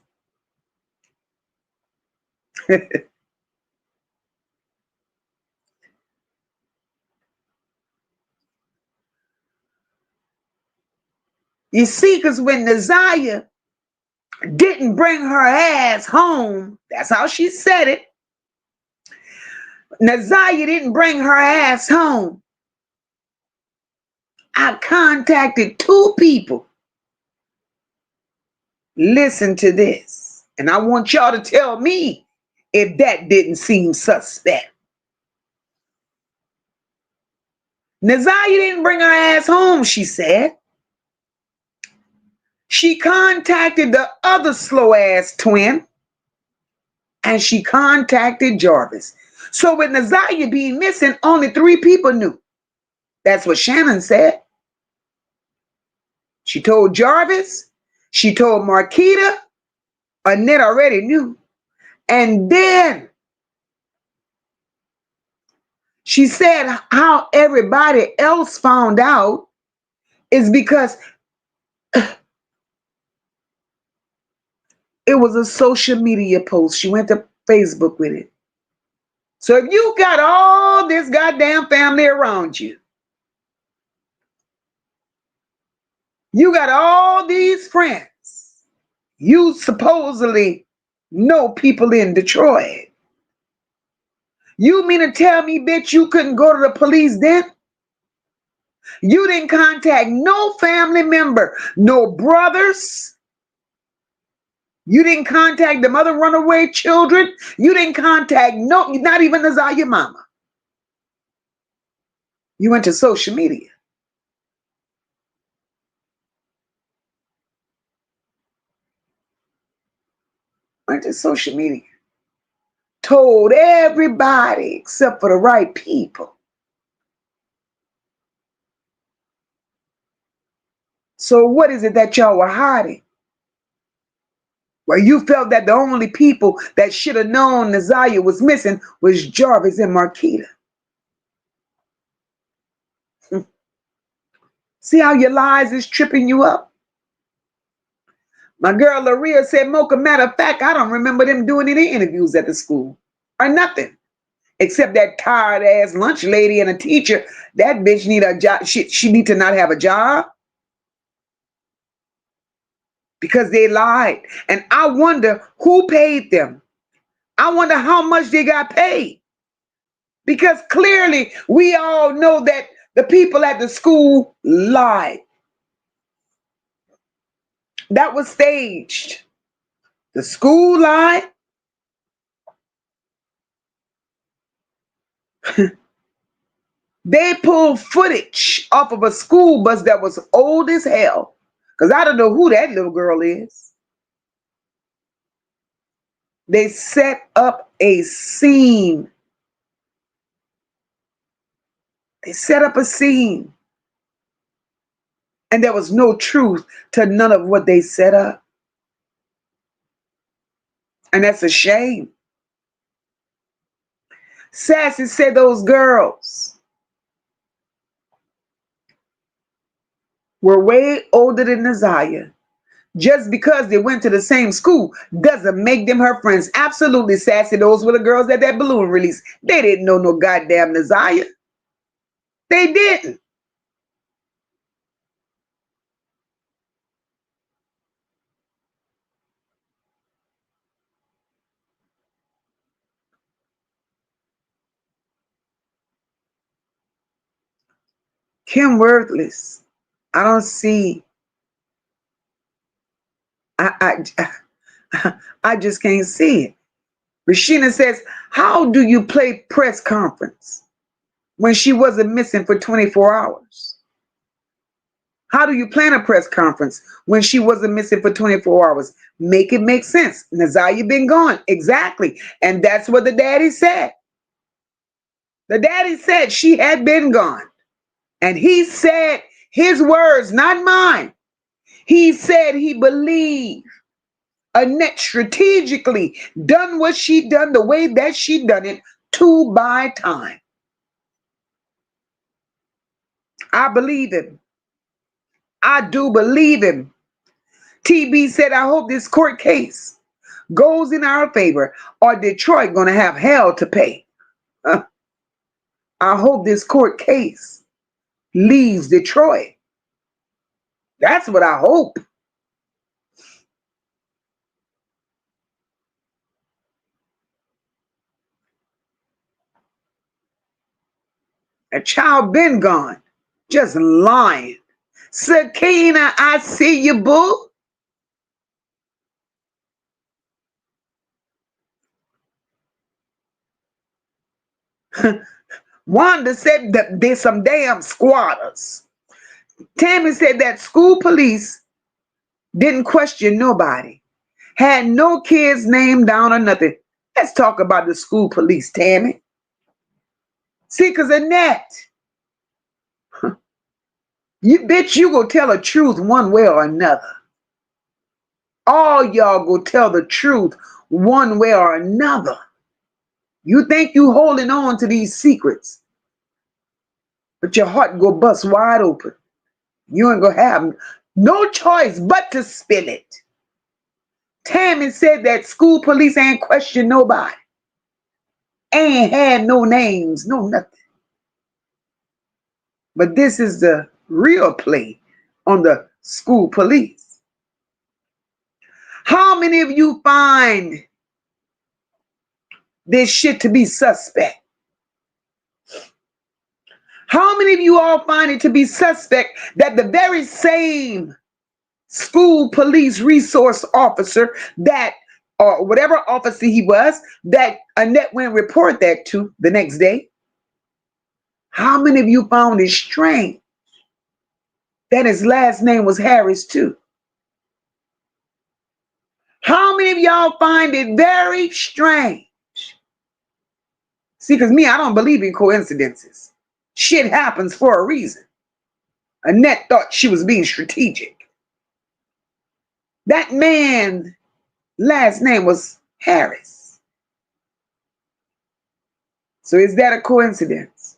S1: you see, because when Nazia didn't bring her ass home, that's how she said it. Nazia didn't bring her ass home. I contacted 2 people. Listen to this. And I want y'all to tell me if that didn't seem suspect. Nazia didn't bring her ass home, she said. She contacted the other slow ass twin. And she contacted Jarvis. So with Nazia being missing, only 3 people knew. That's what Shannon said. She told Jarvis. She told Marquita. Annette already knew. And then she said how everybody else found out is because it was a social media post. She went to Facebook with it. So if you got all this goddamn family around you, You got all these friends. You supposedly know people in Detroit. You mean to tell me, bitch, you couldn't go to the police then? You didn't contact no family member, no brothers. You didn't contact them other runaway children. You didn't contact no, not even Nazaya mama. You went to social media. Went to social media. Told everybody except for the right people. So what is it that y'all were hiding? Where you felt that the only people that should have known Nazaya was missing was Jarvis and Marquita. See how your lies is tripping you up? My girl Laria said, Mocha, matter of fact, I don't remember them doing any interviews at the school or nothing. Except that tired ass lunch lady and a teacher. That bitch need a job. She need to not have a job because they lied. And I wonder who paid them. I wonder how much they got paid. Because clearly we all know that the people at the school lied. That was staged. The school lied. They pulled footage off of a school bus that was old as hell. Because I don't know who that little girl is. They set up a scene. They set up a scene. And there was no truth to none of what they set up. And that's a shame. Sassy said those girls were way older than Nazaya. Just because they went to the same school doesn't make them her friends. Absolutely, Sassy. Those were the girls at that balloon release. They didn't know no goddamn Nazaya. They didn't. Kim Worthless. I don't see. I just can't see it. Rashina says, how do you play press conference when she wasn't missing for 24 hours? How do you plan a press conference when she wasn't missing for 24 hours? Make it make sense. Nazaya been gone. Exactly. And that's what the daddy said. The daddy said she had been gone. And he said his words, not mine. He said he believed Annette strategically done what she done the way that she done it to buy time. I believe him. I do believe him. TB said, I hope this court case goes in our favor or Detroit gonna have hell to pay. I hope this court case leaves Detroit. That's what I hope. A child been gone. Just lying. Sakina, I see you, boo. Wanda said that there's some damn squatters. Tammy said that school police didn't question nobody. Had no kids' name down or nothing. Let's talk about the school police, Tammy. See, because Annette, you bitch, you go tell the truth one way or another. All y'all go tell the truth one way or another. You think you holding on to these secrets, but your heart go bust wide open. You ain't gonna have no choice but to spill it. Tammy said that school police ain't questioned nobody. Ain't had no names, no nothing. But this is the real play on the school police. How many of you find this shit to be suspect? How many of you all find it to be suspect that the very same school police resource officer that, or whatever officer he was, that Annette went and reported that to the next day, how many of you found it strange that his last name was Harris too? How many of y'all find it very strange? See, because me, I don't believe in coincidences. Shit happens for a reason. Annette thought she was being strategic. That man's last name was Harris. So is that a coincidence?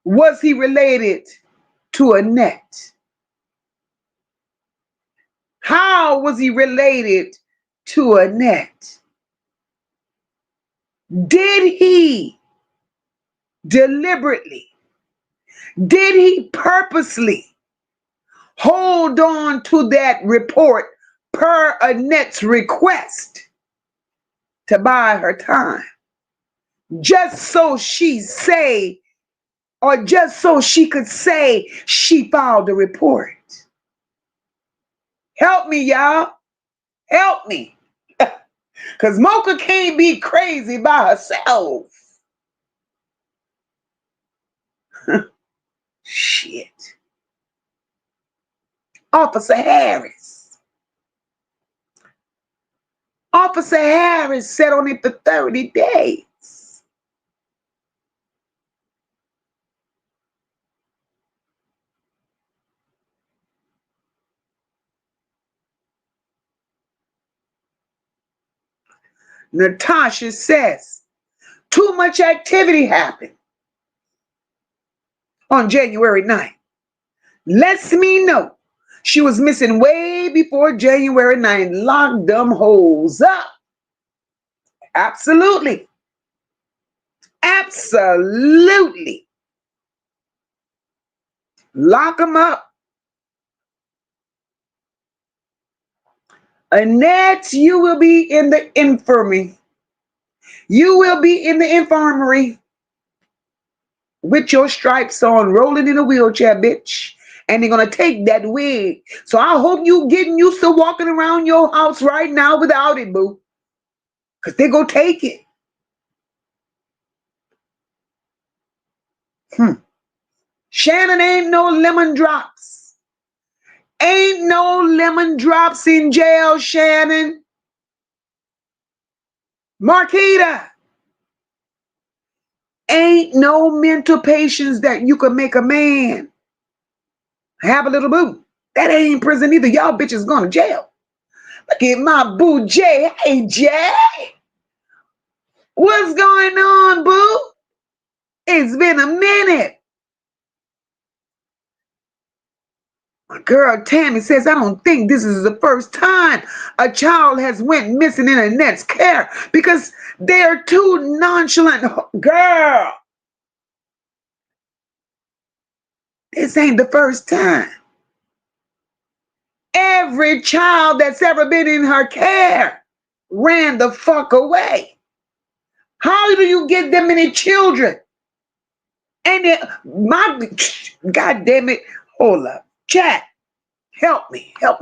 S1: Was he related to Annette? How was he related to Annette? Did he deliberately, did he purposely hold on to that report per Annette's request to buy her time? Just so she say, or just so she could say she filed a report? Help me, y'all. Help me. Because Moca can't be crazy by herself. Shit. Officer Harris. Officer Harris sat on it for 30 days. Natasha says, too much activity happened on January 9th. Lets me know she was missing way before January 9th. Lock them hoes up. Absolutely. Absolutely. Lock them up. Annette, you will be in the infirmary. You will be in the infirmary with your stripes on, rolling in a wheelchair, bitch. And they're going to take that wig. So I hope you getting used to walking around your house right now without it, boo. Because they're going to take it. Shannon, ain't no lemon drops. Ain't no lemon drops in jail, Shannon. Marquita, ain't no mental patients that you can make a man have a little boo. That ain't prison either. Y'all bitches going to jail. Look at my boo Jay. Hey, Jay. What's going on, boo? It's been a minute. My girl Tammy says, I don't think this is the first time a child has went missing in Annette's care because they're too nonchalant. Girl, this ain't the first time. Every child that's ever been in her care ran the fuck away. How do you get that many children? And God damn it, hold up. Chat, help me out.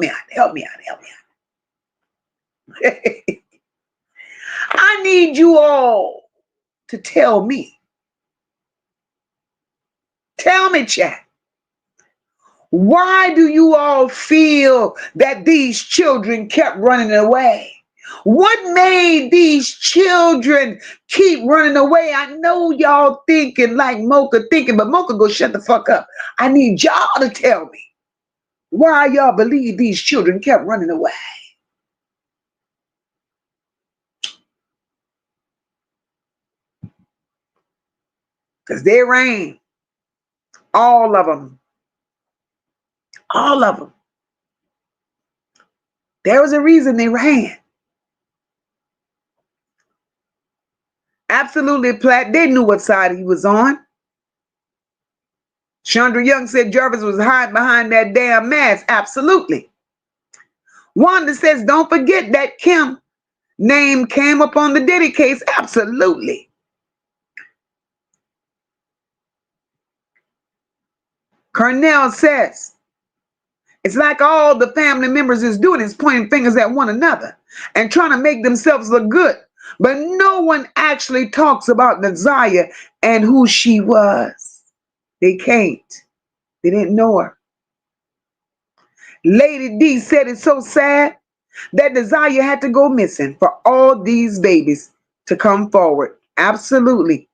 S1: I need you all to tell me. Tell me, chat. Why do you all feel that these children kept running away? What made these children keep running away? I know y'all thinking like Moca thinking, but Moca go shut the fuck up. I need y'all to tell me why y'all believe these children kept running away. Because they ran. All of them. All of them. There was a reason they ran. Absolutely, Platt. They knew what side he was on. Chandra Young said Jarvis was hiding behind that damn mask. Absolutely. Wanda says, don't forget that Kim name came up on the Diddy case. Absolutely. Cornell says, it's like all the family members is doing is pointing fingers at one another and trying to make themselves look good. But no one actually talks about Naziah and who she was. They can't. They didn't know her. Lady D said it's so sad that Naziah had to go missing for all these babies to come forward. Absolutely.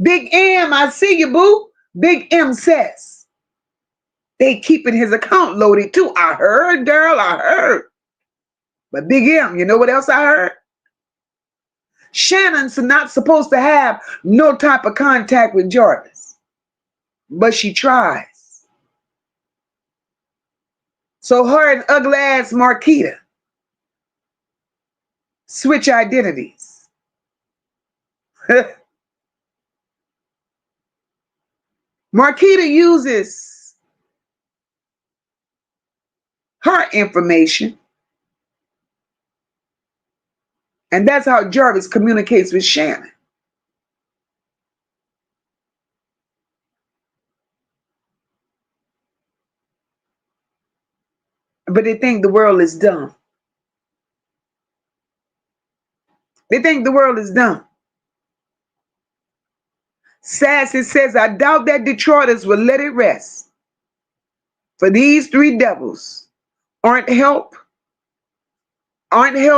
S1: Big M, I see you, boo. Big M says they keeping his account loaded too. I heard, girl, I heard. But Big M, you know what else I heard? Shannon's not supposed to have no type of contact with Jarvis, but she tries. So her and ugly ass Marquita switch identities. Marquita uses her information, and that's how Jarvis communicates with Shannon. But they think the world is dumb. They think the world is dumb. Sassy says, I doubt that Detroiters will let it rest. For these three devils aren't held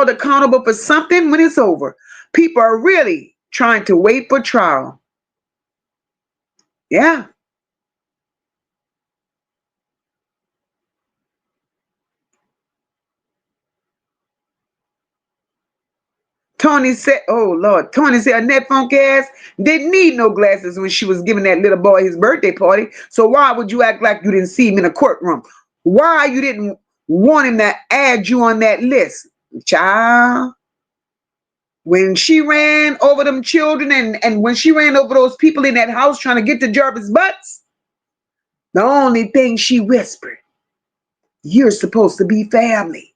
S1: accountable for something when it's over. People are really trying to wait for trial. Yeah. Tony said, oh Lord, Tony said Annette Funk ass didn't need no glasses when she was giving that little boy his birthday party. So why would you act like you didn't see him in a courtroom? Why you didn't want him to add you on that list? Child, when she ran over them children and when she ran over those people in that house trying to get to Jarvis' butts, the only thing she whispered, you're supposed to be family.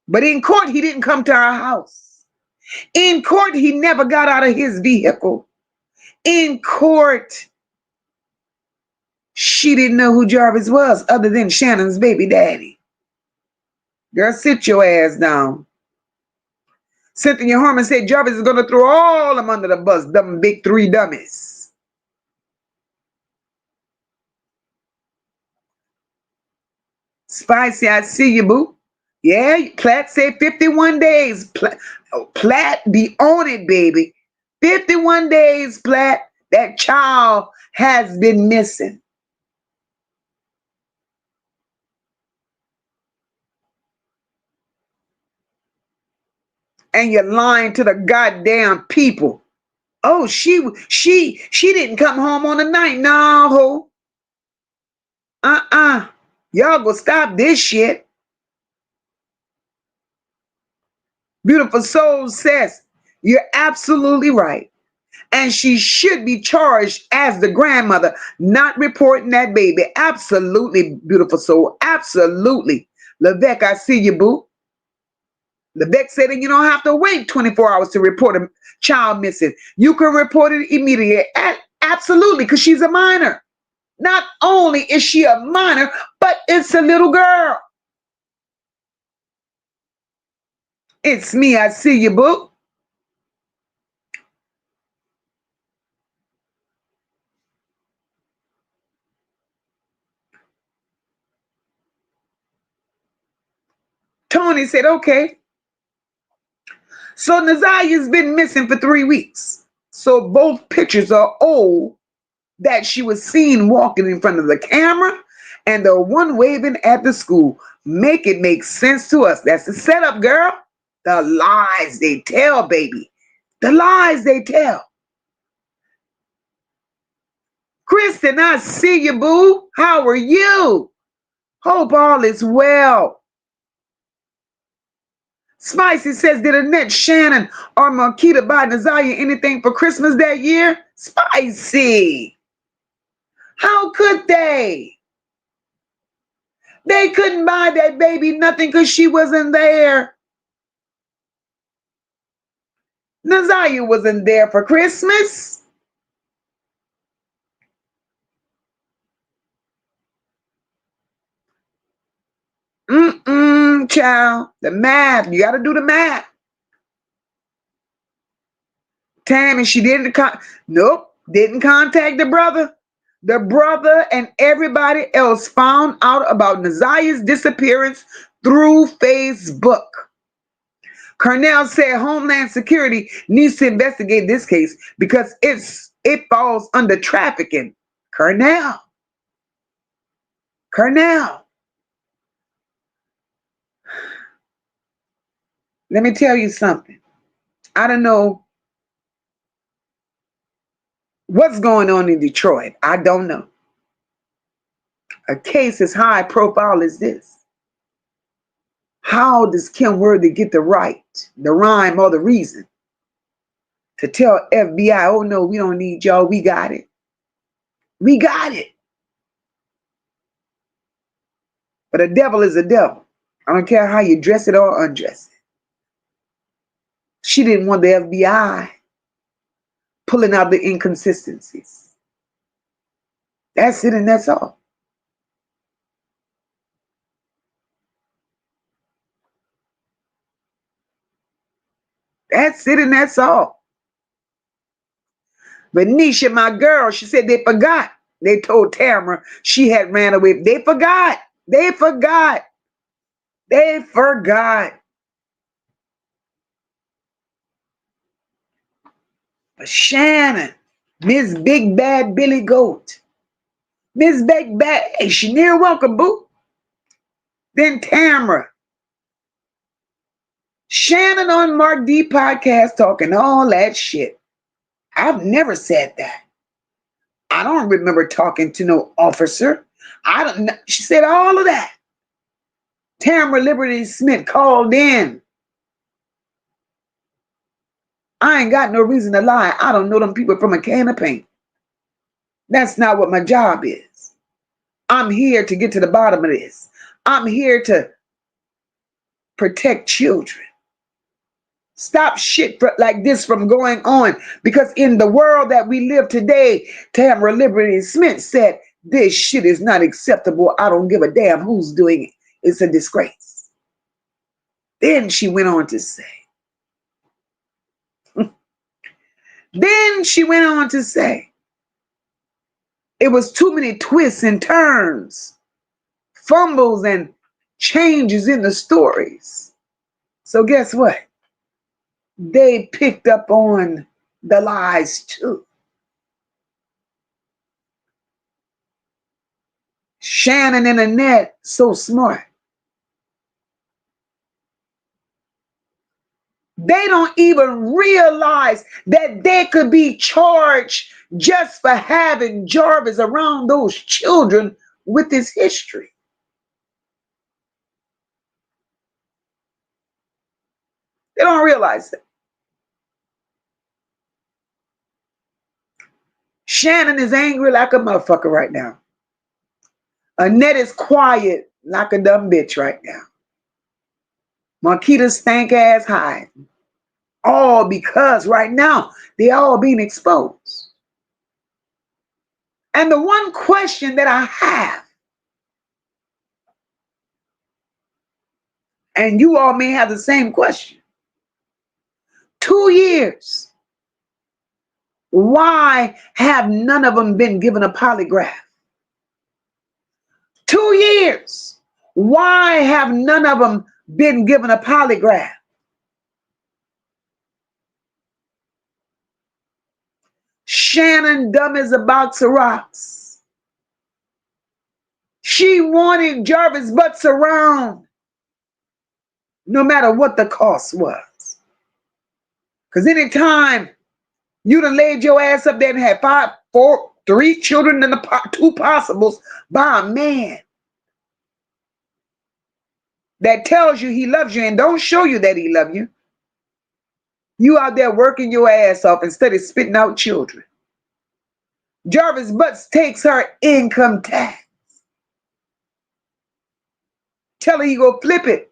S1: But in court, he didn't come to our house. In court, he never got out of his vehicle. In court, she didn't know who Jarvis was other than Shannon's baby daddy. Girl, sit your ass down. Cynthia Harmon said Jarvis is going to throw all of them under the bus, them big three dummies. Spicy, I see you, boo. Yeah, Platt said 51 days. Platt be on it, baby. 51 days, Platt. That child has been missing. And you're lying to the goddamn people. Oh, she didn't come home on the night. No. Y'all go stop this shit. Beautiful Soul says, you're absolutely right. And she should be charged as the grandmother, not reporting that baby. Absolutely, Beautiful Soul. Absolutely. Levesque, I see you, boo. Levesque said that you don't have to wait 24 hours to report a child missing. You can report it immediately. Absolutely, because she's a minor. Not only is she a minor, but it's a little girl. It's me, I see you, boo. Tony said, okay. So Naziah's been missing for 3 weeks. So both pictures are old that she was seen walking in front of the camera and the one waving at the school. Make it make sense to us. That's the setup, girl. The lies they tell, baby. The lies they tell. Kristen, I see you, boo. How are you? Hope all is well. Spicy says, did Annette, Shannon, or Marquita buy Naziah anything for Christmas that year? Spicy. How could they? They couldn't buy that baby nothing because she wasn't there. Naziah wasn't there for Christmas. Child. The math. You got to do the math. Tammy, she didn't nope, didn't contact the brother. The brother and everybody else found out about Naziah's disappearance through Facebook. Cornell said Homeland Security needs to investigate this case because it falls under trafficking. Cornell. Let me tell you something. I don't know what's going on in Detroit. I don't know. A case as high profile as this. How does Kim Worthy get the right, the rhyme, or the reason to tell FBI, oh no, we don't need y'all, we got it. We got it. But a devil is a devil. I don't care how you dress it or undress it. She didn't want the FBI pulling out the inconsistencies. That's it and that's all. That's it and that's all. But Nisha, my girl, she said they forgot. They told Tamara she had ran away. They forgot. They forgot. They forgot. But Shannon, Miss Big Bad Billy Goat, Miss Big Bad, hey, Chenier, welcome, boo. Then Tamara. Shannon on Mark D podcast talking all that shit. I've never said that. I don't remember talking to no officer. I don't know. She said all of that. Tamara Liberty Smith called in. I ain't got no reason to lie. I don't know them people from a can of paint. That's not what my job is. I'm here to get to the bottom of this. I'm here to protect children. Stop shit like this from going on. Because in the world that we live today, Tamara Liberty Smith said, this shit is not acceptable. I don't give a damn who's doing it. It's a disgrace. Then she went on to say, it was too many twists and turns, fumbles and changes in the stories. So guess what? They picked up on the lies too. Shannon and Annette, so smart. They don't even realize that they could be charged just for having Jarvis around those children with his history. They don't realize that. Shannon is angry like a motherfucker right now. Annette is quiet like a dumb bitch right now. Marquita stank ass high. All because right now they all being exposed. And the one question that I have, and you all may have the same question. 2 years. Why have none of them been given a polygraph? 2 years. Why have none of them been given a polygraph? Shannon dumb as a box of rocks. She wanted Jarvis butts around no matter what the cost was. Because anytime you done laid your ass up there and had 3 children and 2 possibles by a man that tells you he loves you and don't show you that he loves you. You out there working your ass off instead of spitting out children. Jarvis Butts takes her income tax. Tell her he go flip it.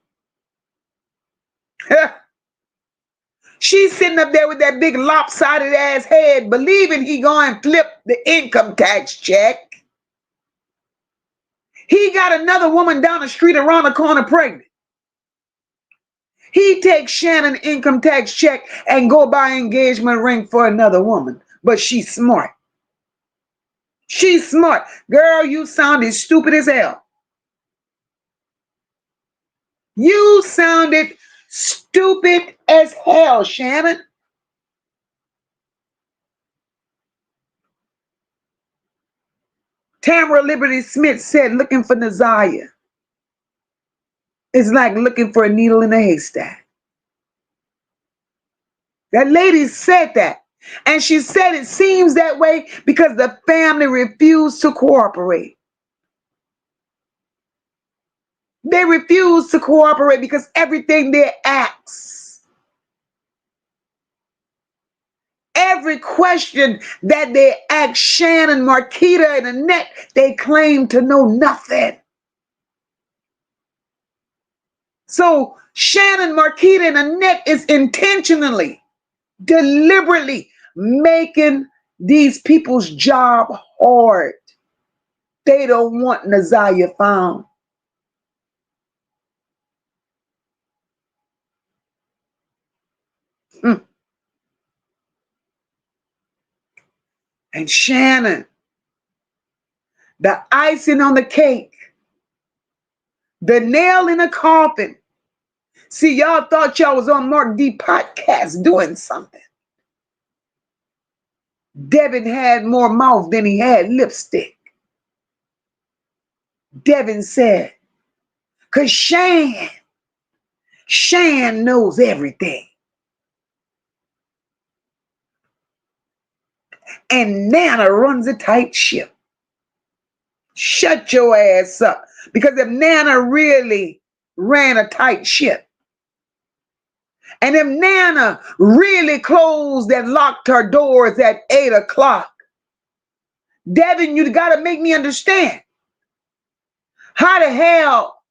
S1: She's sitting up there with that big lopsided ass head, believing he going to flip the income tax check. He got another woman down the street around the corner pregnant. He takes Shannon income tax check and go buy engagement ring for another woman. But she's smart. She's smart. Girl, you sounded stupid as hell. You sounded stupid as hell, Shannon. Tamara Liberty Smith said looking for Naziah is like looking for a needle in a haystack. That lady said that. And she said it seems that way because the family refused to cooperate. They refuse to cooperate because everything they ask, every question that they ask Shannon, Marquita, and Annette, they claim to know nothing. So Shannon, Marquita, and Annette is intentionally, deliberately making these people's job hard. They don't want Naziah found. And Shannon, the icing on the cake, the nail in the coffin. See, y'all thought y'all was on Mark D podcast doing something. Devin had more mouth than he had lipstick. Devin said, because Shan knows everything. And Nana runs a tight ship. Shut your ass up. Because if Nana really ran a tight ship, and if Nana really closed and locked her doors at 8 o'clock, Devin, you got to make me understand. How the hell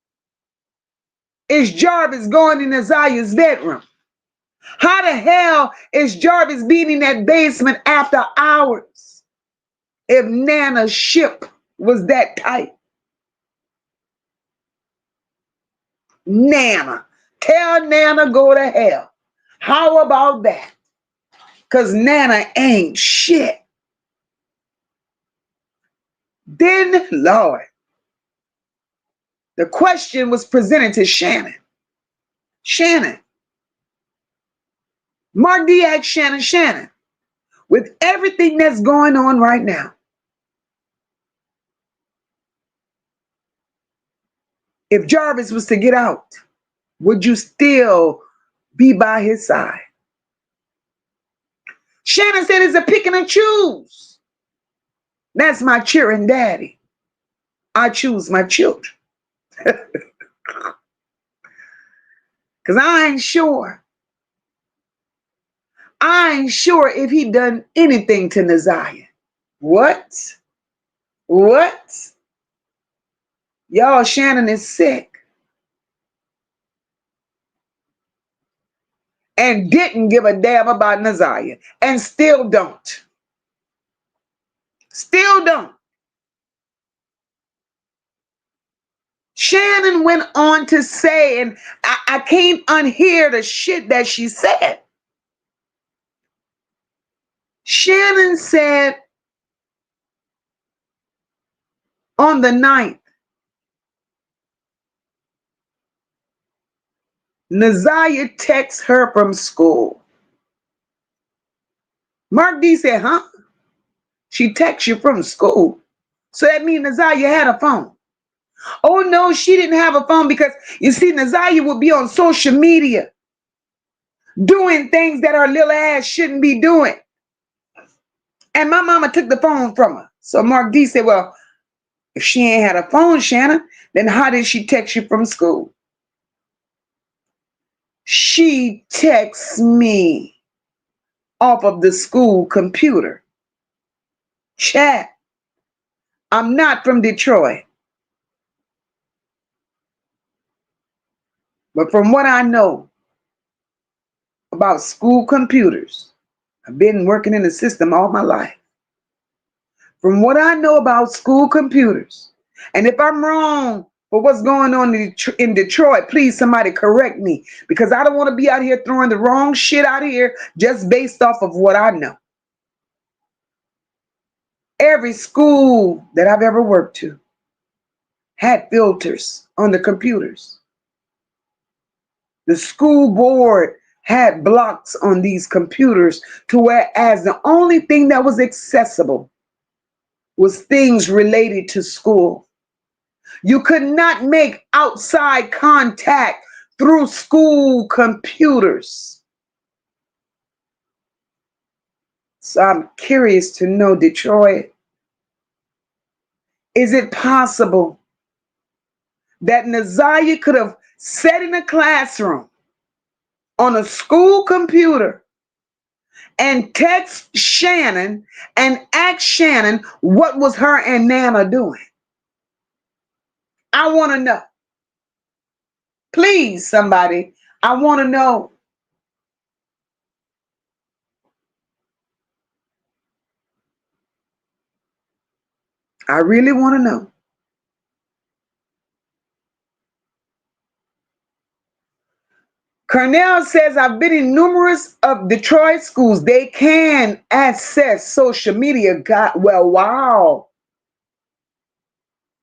S1: is Jarvis going in Naziah's bedroom? How the hell is Jarvis being in that basement after hours if Nana's ship was that tight? Nana. Tell Nana go to hell. How about that? Because Nana ain't shit. Then, Lord, the question was presented to Shannon. Shannon. Mark D asked Shannon, with everything that's going on right now, if Jarvis was to get out, would you still be by his side? Shannon said it's a pick and a choose. That's my cheering daddy. I choose my children. Because I ain't sure. I ain't sure if he done anything to Naziah. What? What? Y'all, Shannon is sick. And didn't give a damn about Naziah. And still don't. Still don't. Shannon went on to say, and I can't unhear the shit that she said. Shannon said on the 9th, Naziah texts her from school. Mark D said, huh? She texts you from school. So that means Naziah had a phone. Oh no, she didn't have a phone because you see, Naziah would be on social media doing things that her little ass shouldn't be doing. And my mama took the phone from her. So Mark D said, well, if she ain't had a phone, Shannon, then how did she text you from school? She texts me off of the school computer. Chat. I'm not from Detroit, but from what I know about school computers, I've been working in the system all my life. From what I know about school computers, and if I'm wrong for what's going on in Detroit, please somebody correct me, because I don't want to be out here throwing the wrong shit out here just based off of what I know. Every school that I've ever worked to had filters on the computers. The school board had blocks on these computers to whereas the only thing that was accessible was things related to school. You could not make outside contact through school computers. So I'm curious to know, Detroit, is it possible that Naziah could have sat in a classroom on a school computer and text Shannon and ask Shannon what was her and Nana doing? I want to know. Please, somebody, I want to know. I really want to know. Cornell says, I've been in numerous of Detroit schools. They can access social media. God, well, wow.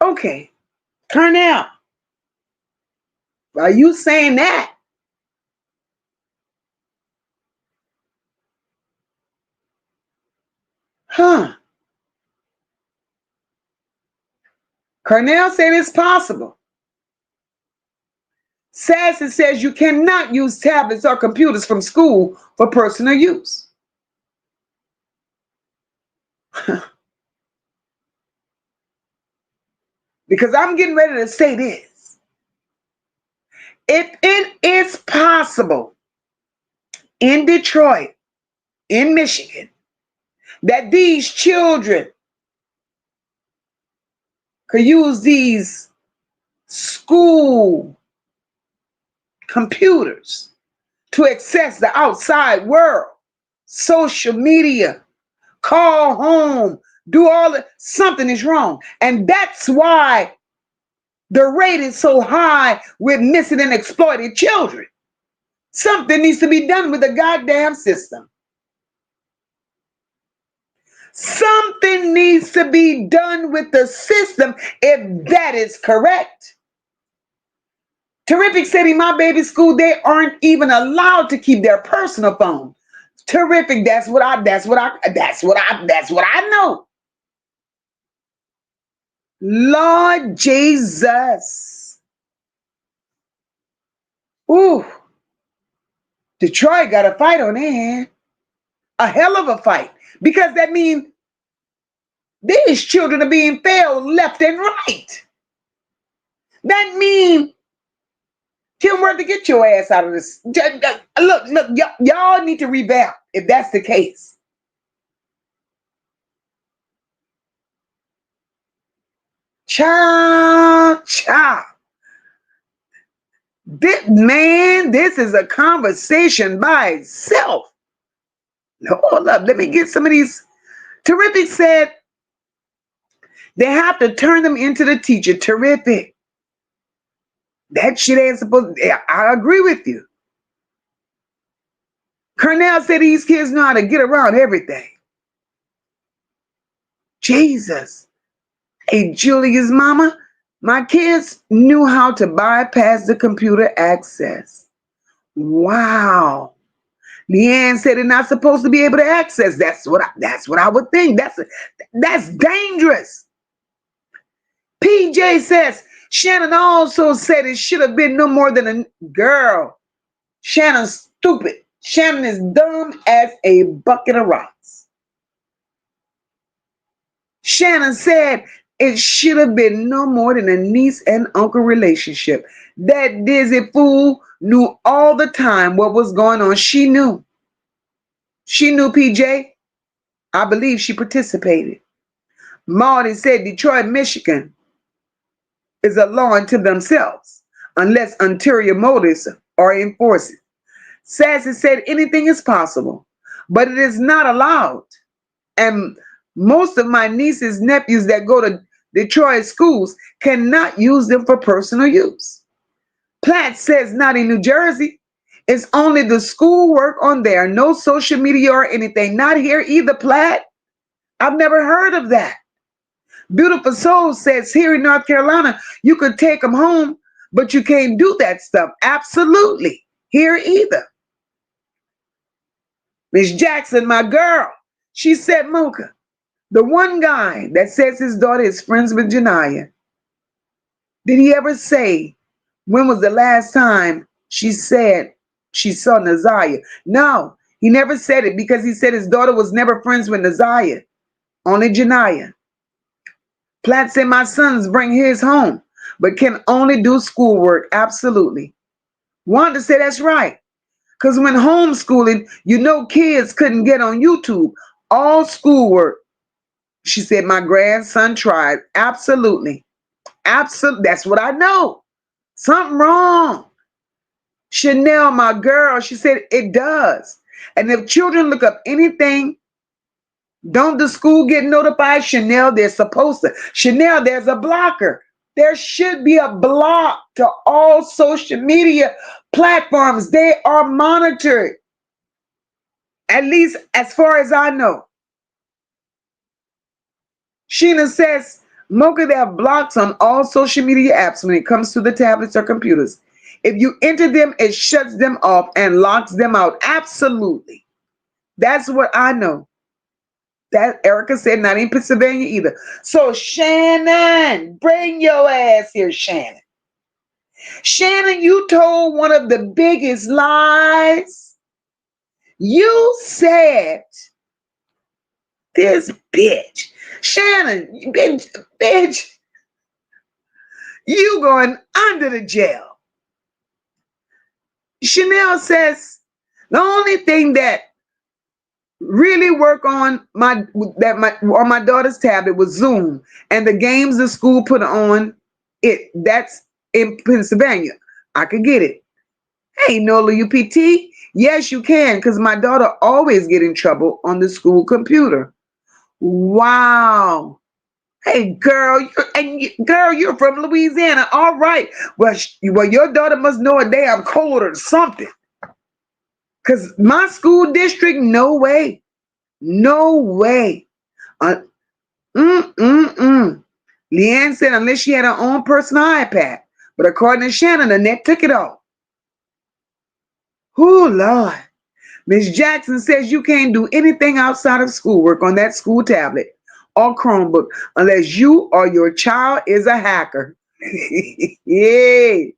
S1: Okay. Cornell, are you saying that? Huh. Cornell said it's possible. Sassy says you cannot use tablets or computers from school for personal use. Because I'm getting ready to say this. If it is possible in Detroit, in Michigan, that these children could use these school computers to access the outside world, social media, call home, do all that, something is wrong. And that's why the rate is so high with missing and exploited children. Something needs to be done with the goddamn system. Something needs to be done with the system if that is correct. Terrific said in my baby school, they aren't even allowed to keep their personal phone. Terrific. That's what I know. Lord Jesus. Ooh. Detroit got a fight on their hand. A hell of a fight. Because that means these children are being failed left and right. That means Tim Worthy, get your ass out of this. Look, y'all need to revamp if that's the case. Child. This is a conversation by itself. Hold up, let me get some of these. Terrific said they have to turn them into the teacher. Terrific. That shit ain't supposed to, I agree with you. Cornell said these kids know how to get around everything. Jesus. Hey, Julia's mama, my kids knew how to bypass the computer access. Wow. Leanne said they're not supposed to be able to access. That's what I would think. That's dangerous. PJ says, Shannon also said it should have been no more than a girl. Shannon's stupid. Shannon is dumb as a bucket of rocks. Shannon said it should have been no more than a niece and uncle relationship. That dizzy fool knew all the time what was going on. She knew. She knew, PJ. I believe she participated. Marty said Detroit, Michigan is a law unto themselves unless ulterior motives are enforced. Sassy said anything is possible, but it is not allowed. And most of my nieces, nephews that go to Detroit schools cannot use them for personal use. Platt says not in New Jersey. It's only the schoolwork on there, no social media or anything. Not here either, Platt. I've never heard of that. Beautiful Soul says here in North Carolina, you could take them home, but you can't do that stuff. Absolutely. Here either. Miss Jackson, my girl, she said, Mocha, the one guy that says his daughter is friends with Janiyah, did he ever say when was the last time she said she saw Naziah? No, he never said it because he said his daughter was never friends with Naziah, only Janiyah. Platt said my sons bring his home, but can only do schoolwork. Absolutely. Wanda said that's right. Because when homeschooling, kids couldn't get on YouTube. All schoolwork. She said, my grandson tried. Absolutely. Absolutely. That's what I know. Something wrong. Chanel, my girl, she said it does. And if children look up anything, don't the school get notified? Chanel, they're supposed to. Chanel, there's a blocker. There should be a block to all social media platforms. They are monitored. At least as far as I know. Sheena says, Mocha, they have blocks on all social media apps when it comes to the tablets or computers. If you enter them, it shuts them off and locks them out. Absolutely. That's what I know. That Erica said, not in Pennsylvania either. So Shannon, bring your ass here, Shannon. Shannon, you told one of the biggest lies. You said this bitch. Shannon, bitch, you going under the jail. Chanel says the only thing that really work on my daughter's tablet was Zoom and the games the school put on it. That's in Pennsylvania. I could get it. Hey, Nola UPT. Yes, you can, because my daughter always get in trouble on the school computer. Wow. Hey, girl, you're from Louisiana. All right. Well, your daughter must know a damn code or something. Because my school district, no way. No way. Leanne said unless she had her own personal iPad. But according to Shannon, the net took it off. Oh, Lord. Miss Jackson says you can't do anything outside of schoolwork on that school tablet or Chromebook unless you or your child is a hacker. Yay.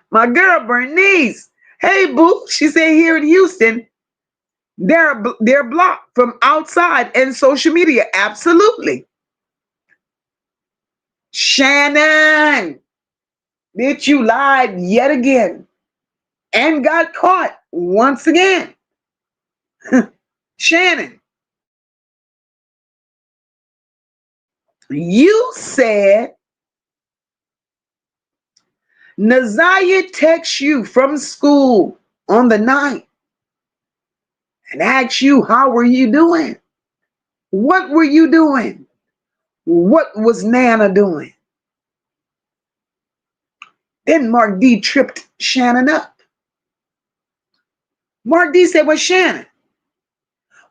S1: My girl Bernice, hey boo, she said here in Houston, they're blocked from outside and social media. Absolutely. Shannon, bitch, you lied yet again and got caught once again. Shannon, you said Naziah texts you from school on the 9th and asks you, how were you doing? What were you doing? What was Nana doing? Then Mark D tripped Shannon up. Mark D said, well, Shannon,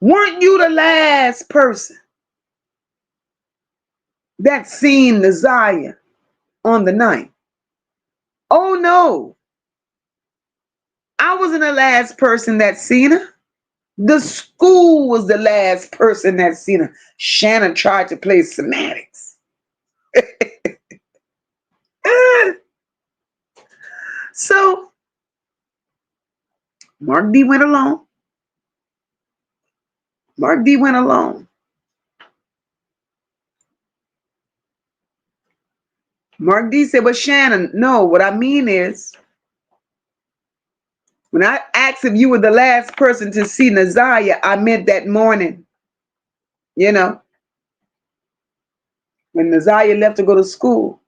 S1: weren't you the last person that seen Naziah on the 9th? Oh, no. I wasn't the last person that seen her. The school was the last person that seen her. Shannon tried to play semantics. So Mark D went along. Mark D went along. Mark D said, well, Shannon, no, what I mean is When I asked if you were the last person to see Naziah, I meant that morning. You know, when Naziah left to go to school,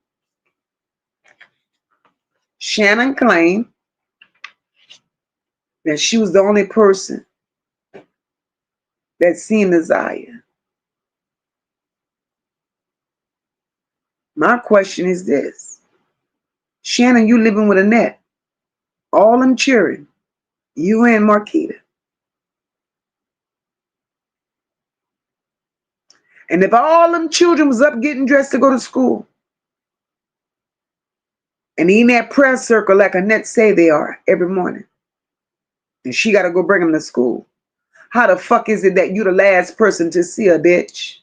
S1: Shannon claimed that she was the only person that seen Naziah. My question is this. Shannon, you living with Annette. All them cheering. You and Marquita. And if all them children was up getting dressed to go to school, and in that prayer circle like Annette say they are every morning, and she got to go bring them to school, how the fuck is it that you the last person to see her, bitch?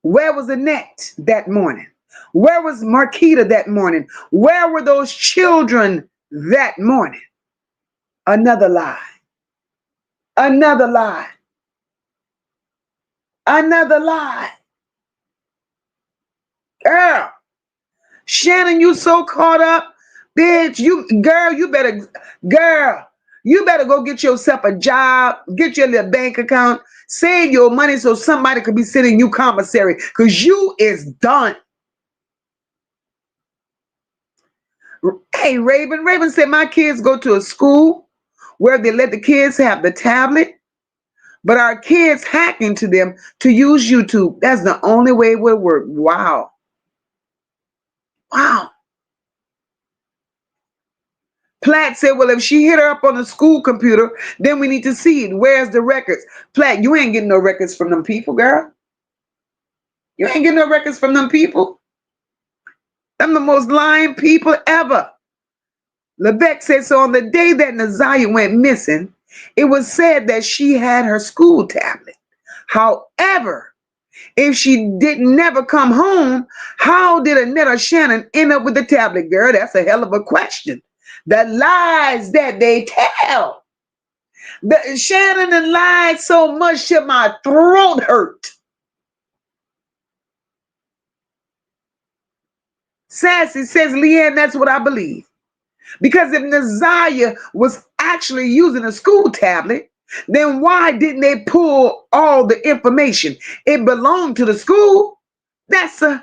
S1: Where was Annette that morning? Where was Marquita that morning? Where were those children that morning? Another lie. Another lie. Another lie. Girl, Shannon, you so caught up. Bitch, you better go get yourself a job, get your little bank account, save your money so somebody could be sending you commissary, because you is done. Hey, Raven said my kids go to a school where they let the kids have the tablet, but our kids hack into them to use YouTube. That's the only way it would work. Wow. Wow. Platt said, well, if she hit her up on the school computer, then we need to see it. Where's the records? Platt, you ain't getting no records from them people, girl. You ain't getting no records from them people. Them the most lying people ever. Lebec said, so on the day that Naziah went missing, it was said that she had her school tablet. However, if she didn't never come home, how did Annette or Shannon end up with the tablet, girl? That's a hell of a question. The lies that they tell. Shannon and lied so much that my throat hurt. Sassy says, Leanne, that's what I believe. Because if Naziah was actually using a school tablet, then why didn't they pull all the information? It belonged to the school. That's a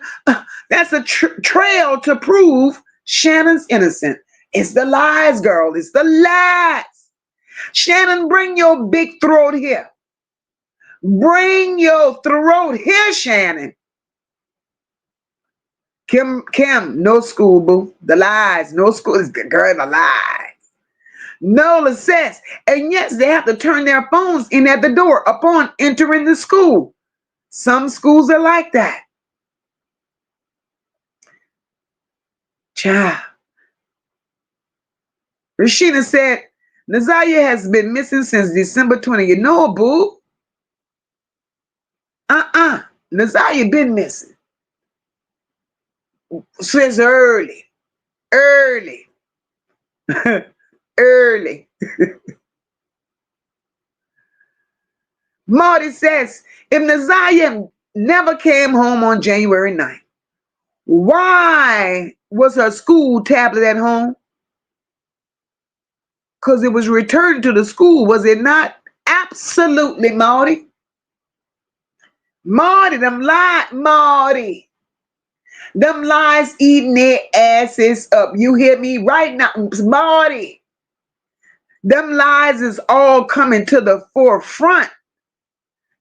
S1: trail to prove Shannon's innocent. It's the lies, girl. It's the lies. Shannon, bring your big throat here. Bring your throat here, Shannon. Kim, no school, boo. The lies, no school. It's the girl, the lies. Nola says, and yes, they have to turn their phones in at the door upon entering the school. Some schools are like that. Child. Rashida said, Naziah has been missing since December 20th. You know, boo. Naziah been missing. Since early. Early. Marty says, if Naziah never came home on January 9th, why was her school tablet at home? Because it was returned to the school, was it not? Absolutely, Marty. Marty, them lies eating their asses up. You hear me right now, Marty? Them lies is all coming to the forefront.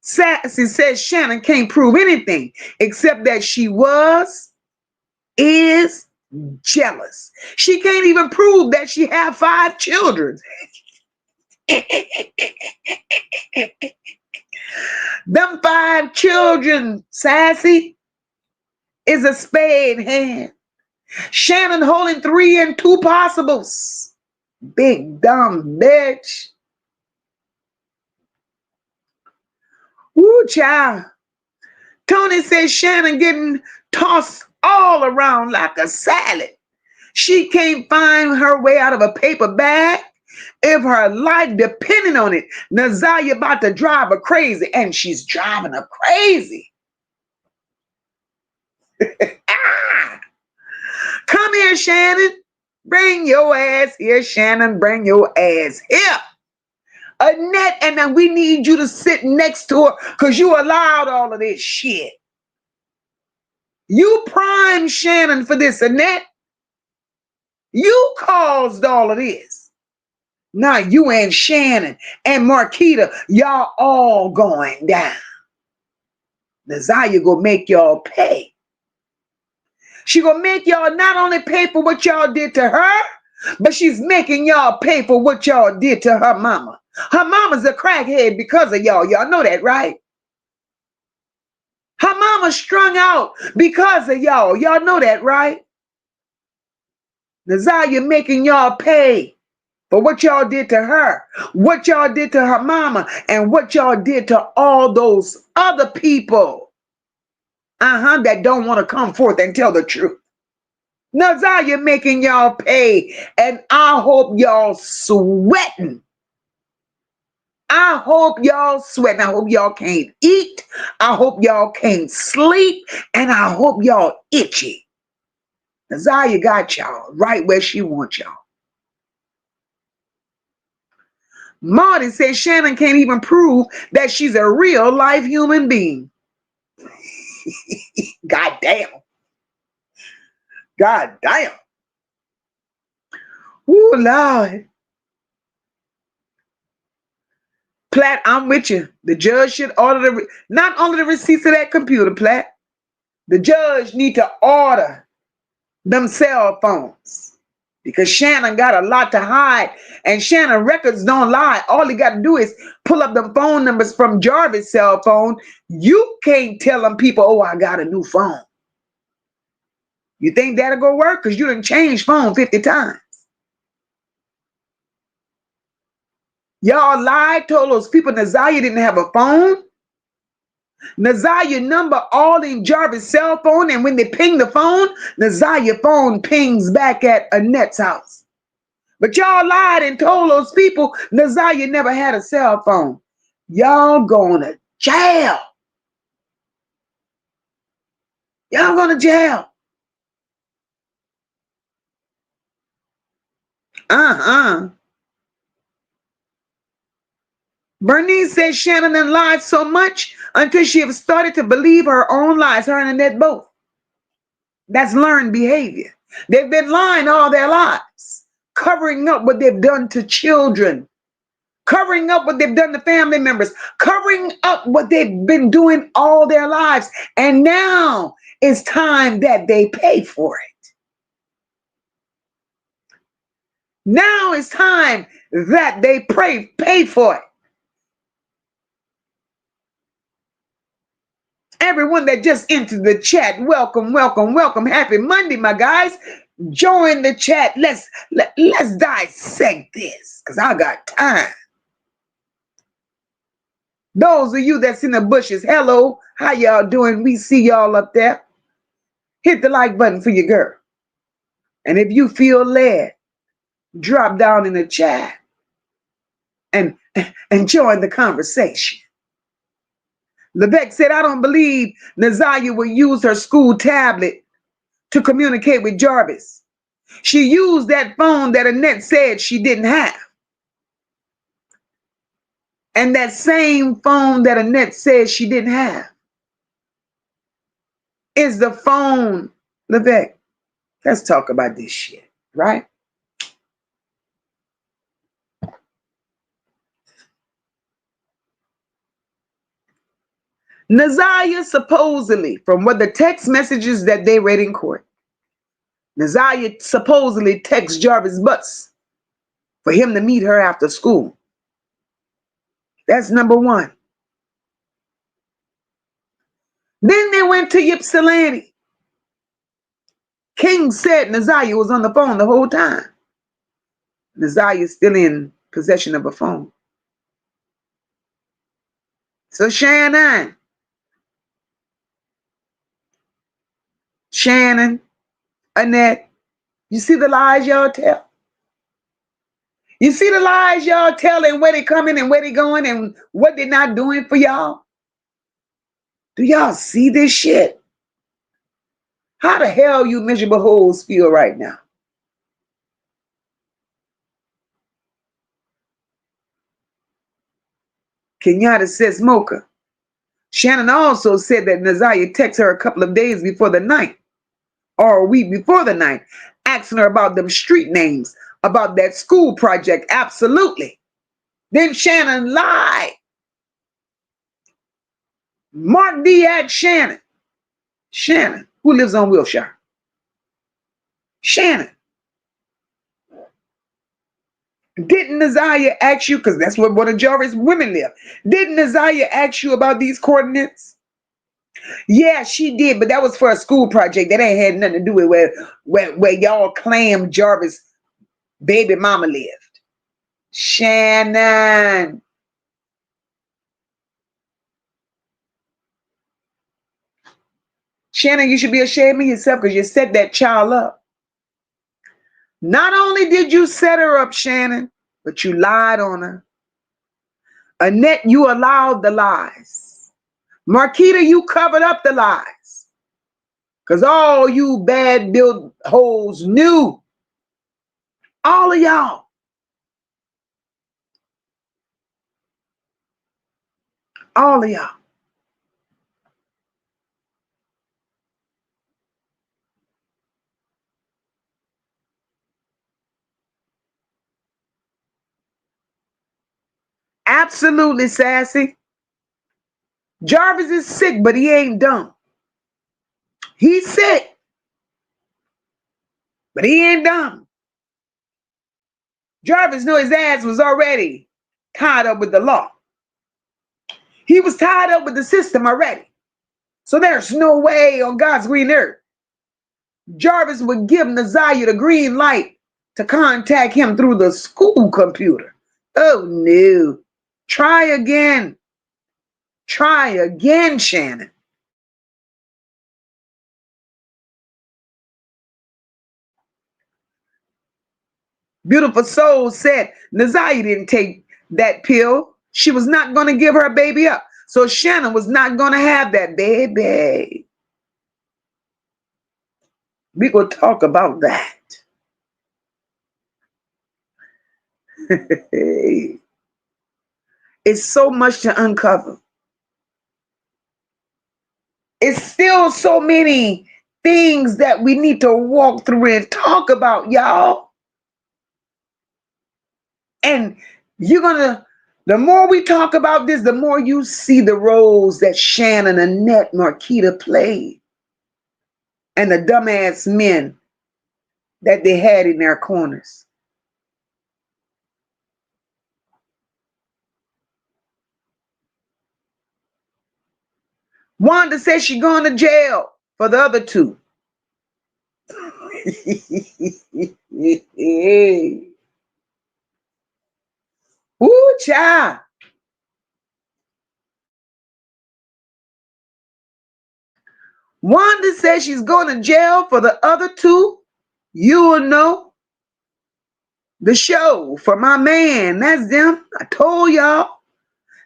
S1: Sassy says Shannon can't prove anything except that she is jealous. She can't even prove that she had 5 children. Them 5 children, Sassy, is a spade hand. Shannon holding 3 and 2 possibles. Big dumb bitch. Woo, child. Tony says Shannon getting tossed all around like a salad. She can't find her way out of a paper bag. If her life depending on it, Naziah about to drive her crazy, and she's driving her crazy. Come here, Shannon. Bring your ass here, Shannon. Bring your ass here. Annette, and then we need you to sit next to her because you allowed all of this shit. You primed Shannon for this, Annette. You caused all of this. Now you and Shannon and Marquita, y'all all going down. Nazaria gonna make y'all pay. She gonna make y'all not only pay for what y'all did to her, but she's making y'all pay for what y'all did to her mama. Her mama's a crackhead because of y'all. Y'all know that, right? Her mama strung out because of y'all. Y'all know that, right? Nazaria making y'all pay for what y'all did to her, what y'all did to her mama, and what y'all did to all those other people, that don't want to come forth and tell the truth. Nazaria making y'all pay, and I hope y'all sweating. I hope y'all sweating. I hope y'all can't eat. I hope y'all can't sleep. And I hope y'all itchy. Nazaria got y'all right where she wants y'all. Marty says Shannon can't even prove that she's a real life human being. God damn. God damn. Ooh, Lord. Platt, I'm with you. The judge should order not only the receipts of that computer, Platt. The judge need to order them cell phones because Shannon got a lot to hide, and Shannon records don't lie. All he got to do is pull up the phone numbers from Jarvis' cell phone. You can't tell them people, oh, I got a new phone. You think that'll go work? Because you done changed phone 50 times. Y'all lied, told those people Nazaria didn't have a phone. Nazaria number all in Jarvis' cell phone, and when they ping the phone, Nazaria phone pings back at Annette's house. But y'all lied and told those people Nazaria never had a cell phone. Y'all going to jail. Y'all going to jail. Bernice said Shannon had lied so much until she have started to believe her own lies, her and Annette both. That's learned behavior. They've been lying all their lives, covering up what they've done to children, covering up what they've done to family members, covering up what they've been doing all their lives. And now it's time that they pay for it. Now it's time that they pay for it. Everyone that just entered the chat, welcome, welcome, welcome. Happy Monday, my guys. Join the chat. Let's dissect this because I got time. Those of you that's in the bushes, hello, how y'all doing? We see y'all up there. Hit the like button for your girl. And if you feel led, drop down in the chat and join the conversation. Lebec said, I don't believe Nazaria will use her school tablet to communicate with Jarvis. She used that phone that Annette said she didn't have. And that same phone that Annette said she didn't have is the phone. Lebec, let's talk about this shit, right? Nazaria supposedly, from what the text messages that they read in court, Nazaria supposedly texts Jarvis Butts for him to meet her after school. That's number one. Then they went to Ypsilanti. King said Nazaria was on the phone the whole time. Nazaria's still in possession of a phone. So Shannon, Annette, you see the lies y'all tell? You see the lies y'all tell and where they coming and where they going and what they're not doing for y'all? Do y'all see this shit? How the hell you miserable hoes feel right now? Kenyatta says, Mocha. Shannon also said that Naziah texted her a couple of days before the night, or a week before the night, asking her about them street names, about that school project. Absolutely. Then Shannon lied. Mark D at Shannon. Shannon, who lives on Wilshire. Shannon, didn't Naziah ask you, because that's where one of Jarvis' women live, didn't Naziah ask you about these coordinates? Yeah, she did, but that was for a school project. That ain't had nothing to do with where y'all claim Jarvis' baby mama lived. Shannon. Shannon, you should be ashamed of yourself because you set that child up. Not only did you set her up, Shannon, but you lied on her. Annette, you allowed the lies. Marquita, you covered up the lies. Because all you bad build hoes knew. All of y'all. All of y'all. Absolutely, Sassy. Jarvis is sick, but he ain't dumb. He's sick, but he ain't dumb. Jarvis knew his ass was already tied up with the law. He was tied up with the system already. So there's no way on God's green earth Jarvis would give Naziah the green light to contact him through the school computer. Oh no. Try again. Try again, Shannon. Beautiful Soul said Naziah didn't take that pill. She was not going to give her baby up. So Shannon was not going to have that baby. We will talk about that. It's so much to uncover. It's still so many things that we need to walk through and talk about, y'all. And the more we talk about this, the more you see the roles that Shannon, Annette, Marquita played. And the dumbass men that they had in their corners. Wanda says she's going to jail for the other two. Ooh, child. Wanda says she's going to jail for the other two. You will know the show for my man. That's them. I told y'all.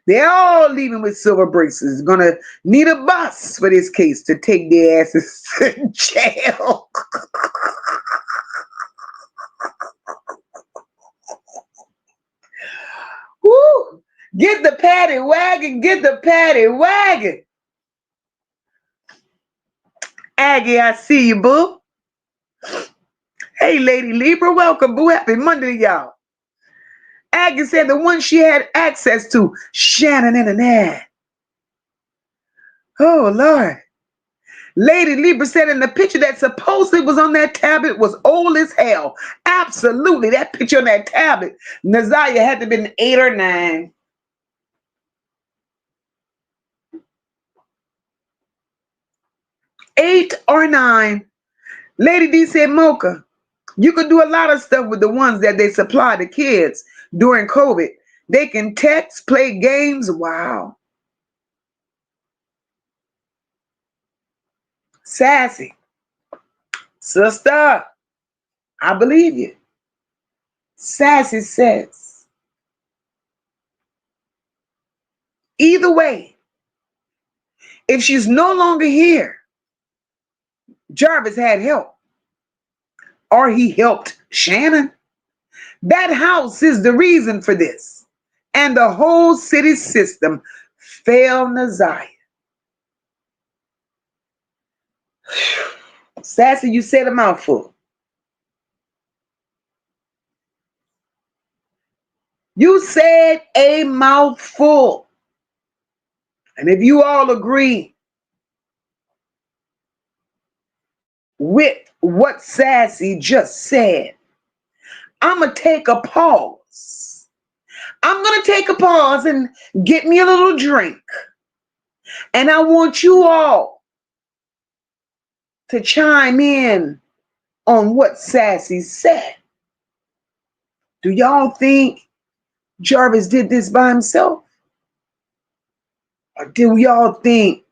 S1: They're all leaving with silver bracelets. Gonna need a bus for this case to take their asses to jail. Woo! Get the paddy wagon. Get the paddy wagon. Aggie, I see you, boo. Hey, Lady Libra, welcome, boo. Happy Monday, y'all. Aggie said the one she had access to, Shannon and Annette. Oh, Lord. Lady Libra said in the picture that supposedly was on that tablet was old as hell. Absolutely. That picture on that tablet, Naziah had to have been 8 or 9. Eight or 9. Lady D said, Mocha, you could do a lot of stuff with the ones that they supply the kids during COVID. They can text, play games. Wow. Sassy. Sister, I believe you. Sassy says, either way, if she's no longer here, Jarvis had help. Or he helped Shannon. That house is the reason for this. and the whole city system failed Neziah. Sassy, you said a mouthful. You said a mouthful. And if you all agree with what Sassy just said, I'm going to take a pause. I'm going to take a pause and get me a little drink. And I want you all to chime in on what Sassy said. Do y'all think Jarvis did this by himself? Or do y'all think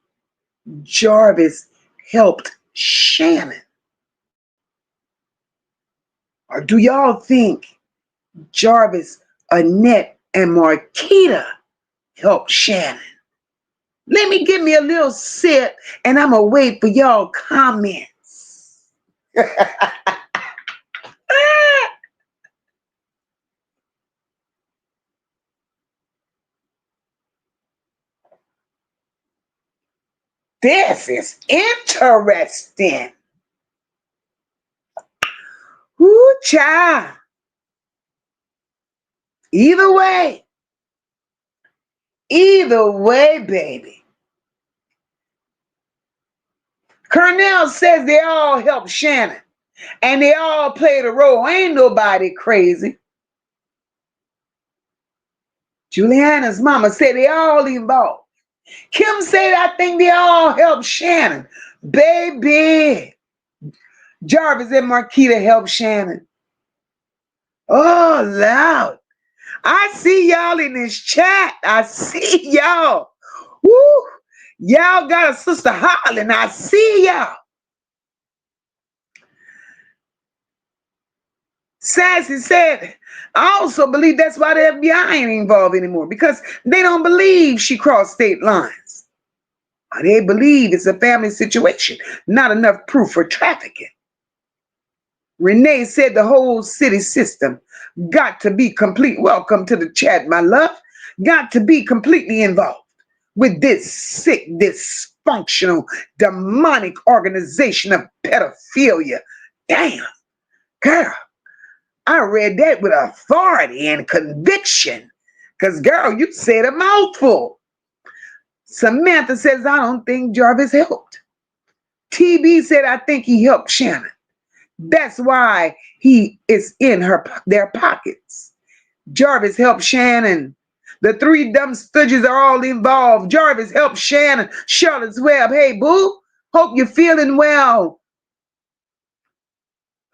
S1: Jarvis helped Shannon? Or do y'all think Jarvis, Annette, and Marquita helped Shannon? Let me give me a little sip and I'm going to wait for y'all comments. This is interesting. Ooh, child. Either way, baby. Cornell says they all helped Shannon and they all played a role. Ain't nobody crazy. Juliana's mama said they all involved. Kim said, I think they all helped Shannon. Baby. Jarvis and Marquita helped Shannon. Oh, loud. I see y'all in this chat. I see y'all. Woo. Y'all got a sister hollering. I see y'all. Sassy said, I also believe that's why the FBI ain't involved anymore, because they don't believe she crossed state lines. They believe it's a family situation, not enough proof for trafficking. Renee said the whole city system got to be complete. Welcome to the chat, my love. Got to be completely involved with this sick, dysfunctional, demonic organization of pedophilia. Damn, girl, I read that with authority and conviction. Because, girl, you said a mouthful. Samantha says, I don't think Jarvis helped. TB said, I think he helped Shannon. That's why he is in their pockets. Jarvis helped Shannon. The three dumb stooges are all involved. Jarvis helped Shannon. Charlotte's Web, hey, boo. Hope you're feeling well.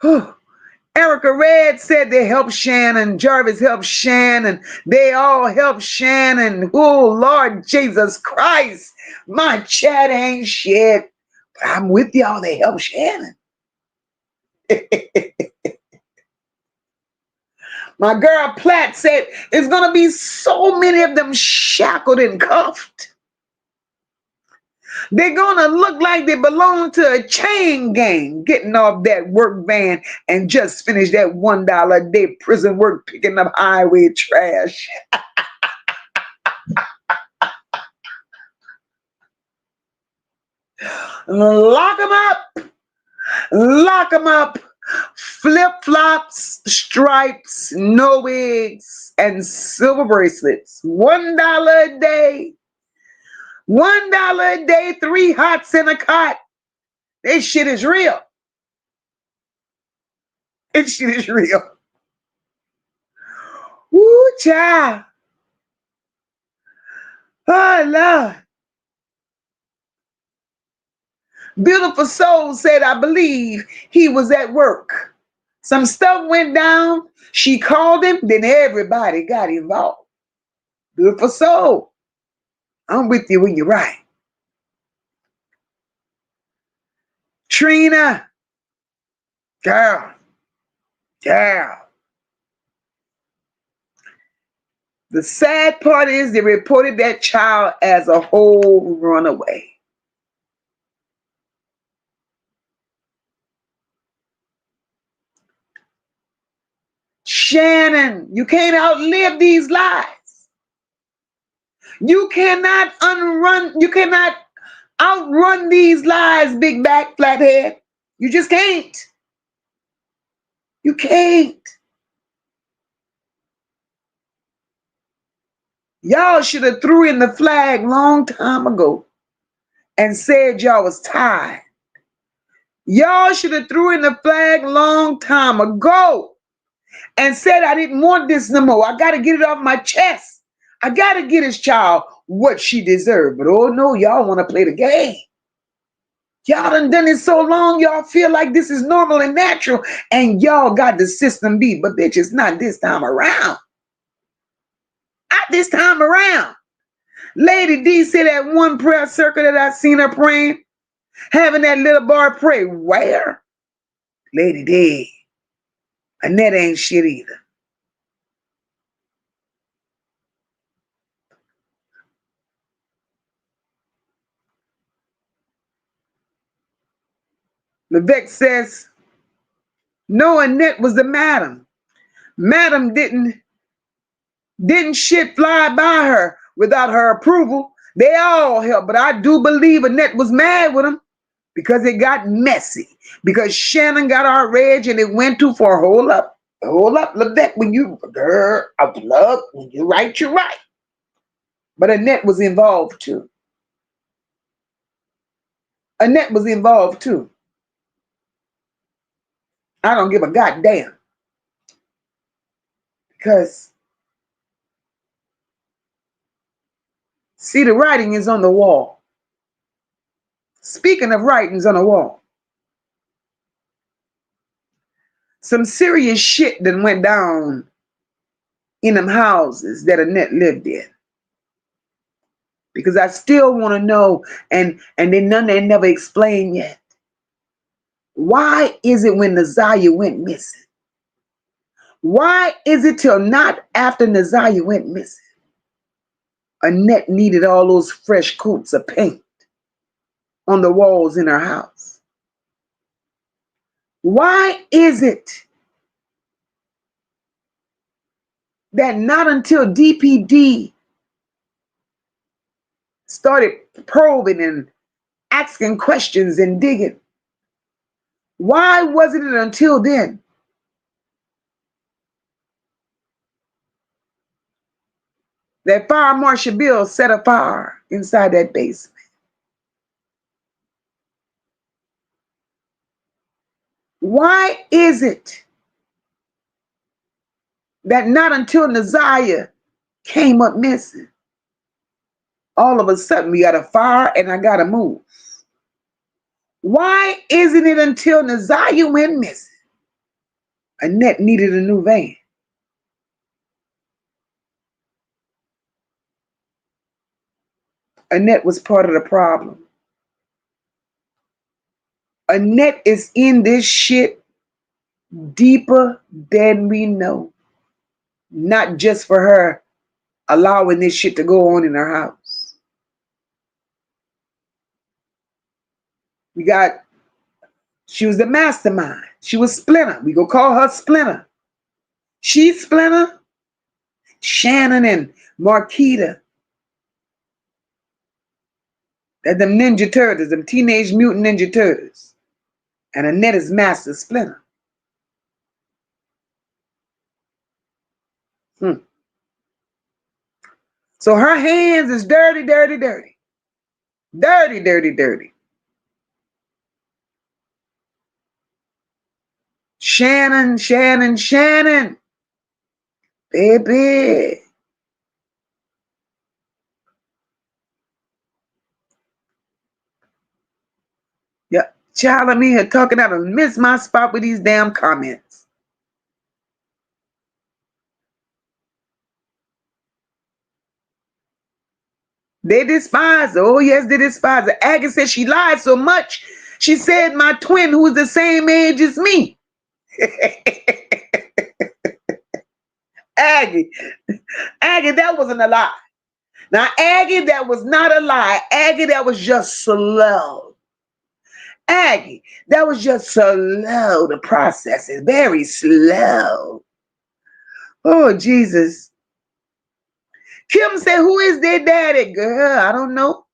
S1: Erica Red said they helped Shannon. Jarvis helped Shannon. They all helped Shannon. Oh, Lord Jesus Christ. My chat ain't shit. But I'm with y'all. They helped Shannon. My girl Platt said it's going to be so many of them shackled and cuffed. They're going to look like they belong to a chain gang, getting off that work van and just finished that $1 a day prison work picking up highway trash. Lock them up. Lock them up. Flip-flops, stripes, no wigs, and silver bracelets. $1 a day. $1 a day, 3 hots in a cot. This shit is real. This shit is real. Woo, child. Oh, Lord. Beautiful Soul said, I believe he was at work. Some stuff went down. She called him. Then everybody got involved. Beautiful Soul. I'm with you when you're right. Trina. Girl. The sad part is they reported that child as a whole runaway. Shannon, you can't outlive these lies. You cannot you cannot outrun these lies, big back, flathead. You just can't. You can't. Y'all should have threw in the flag long time ago and said y'all was tired. Y'all should have threw in the flag long time ago and said I didn't want this no more. I got to get it off my chest. I got to get his child what she deserved. But oh no, y'all want to play the game. Y'all done it so long, y'all feel like this is normal and natural, and y'all got the system beat. But bitch, it's not this time around. Not this time around. Lady D said that one prayer circle that I seen her praying, having that little bar pray. Where? Lady D. Annette ain't shit either. Levesque says, no, Annette was the madam. Madam didn't shit fly by her without her approval. They all helped, but I do believe Annette was mad with him because it got messy. Because Shannon got outraged and it went too far. Hold up, Levesque. When you, girl, love, when you're right, you're right. But Annette was involved too. Annette was involved too. I don't give a goddamn. Because, see, the writing is on the wall. Speaking of writings on the wall, some serious shit that went down in them houses that Annette lived in. Because I still want to know, and they never explained yet. Why is it when Naziah went missing? Why is it till not after Naziah went missing, Annette needed all those fresh coats of paint on the walls in her house? Why is it that not until DPD started probing and asking questions and digging, why wasn't it until then that Fire Marshal Bill set a fire inside that basement? Why is it that not until Naziah came up missing, all of a sudden we got a fire and I got to move? Why isn't it until Naziah went missing, Annette needed a new van? Annette was part of the problem. Annette is in this shit deeper than we know. Not just for her allowing this shit to go on in her house. She was the mastermind. She was Splinter. We go call her Splinter. She's Splinter. Shannon and Marquita. They're them Ninja Turtles, them Teenage Mutant Ninja Turtles. And Annette is Master Splinter. So her hands is dirty, dirty, dirty. Dirty, dirty, dirty. Shannon, Shannon, Shannon. Baby. Yeah, child, I'm in here talking out and miss my spot with these damn comments. They despise her. Oh, yes, they despise her. Aggie said she lied so much. She said my twin, who's the same age as me. Aggie, that wasn't a lie. Now, Aggie, that was not a lie. Aggie, that was just slow. Aggie, that was just slow to process it. Very slow. Oh, Jesus. Kim said, who is their daddy? Girl, I don't know.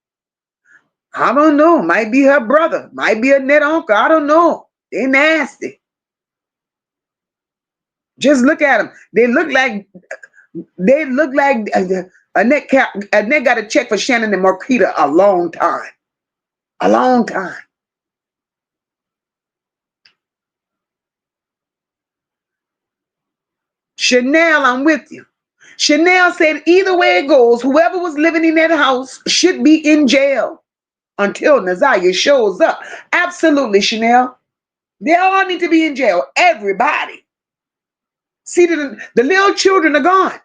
S1: I don't know. Might be her brother. Might be a net uncle. I don't know. They nasty. Just look at them. They look like Annette got a check for Shannon and Marquita a long time. A long time. Chanel, I'm with you. Chanel said either way it goes, whoever was living in that house should be in jail until Naziah shows up. Absolutely, Chanel. They all need to be in jail. Everybody. See, the little children are gone.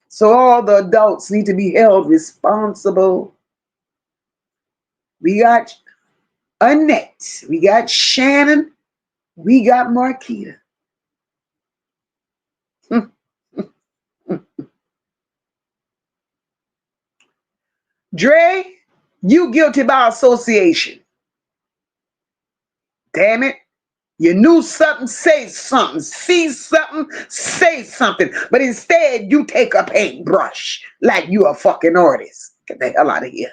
S1: So all the adults need to be held responsible. We got Annette. We got Shannon. We got Marquita. Dre, you guilty by association. Damn it. You knew something, say something. See something, say something. But instead, you take a paintbrush like you a fucking artist. Get the hell out of here.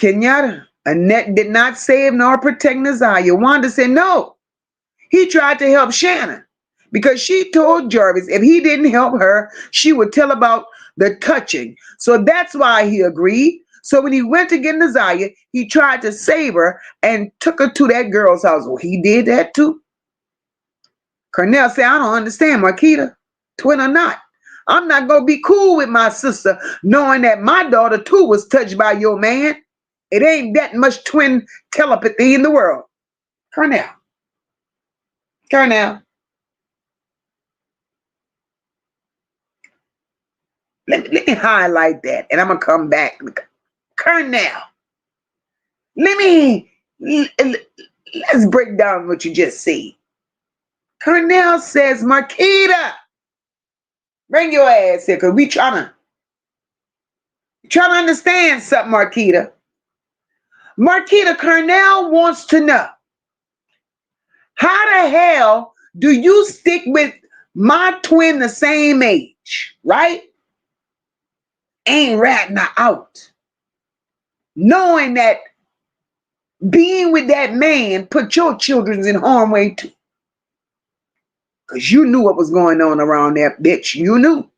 S1: Kenyatta, Annette did not save nor protect Naziah. Wanda said no. He tried to help Shannon because she told Jarvis if he didn't help her, she would tell about the touching. So that's why he agreed. So when he went to get Naziah, he tried to save her and took her to that girl's house. Well, he did that too. Cornell said, I don't understand, Marquita, twin or not. I'm not going to be cool with my sister knowing that my daughter too was touched by your man. It ain't that much twin telepathy in the world. Cornell. Let me highlight that, and I'm going to come back. Cornell. Let's break down what you just said. Cornell says, Marquita, bring your ass here, because we trying to understand something, Marquita. Marquita, Cornell wants to know, how the hell do you stick with my twin the same age, right? Ain't ratting her out. Knowing that being with that man put your children in harm's way too. Because you knew what was going on around there, bitch. You knew.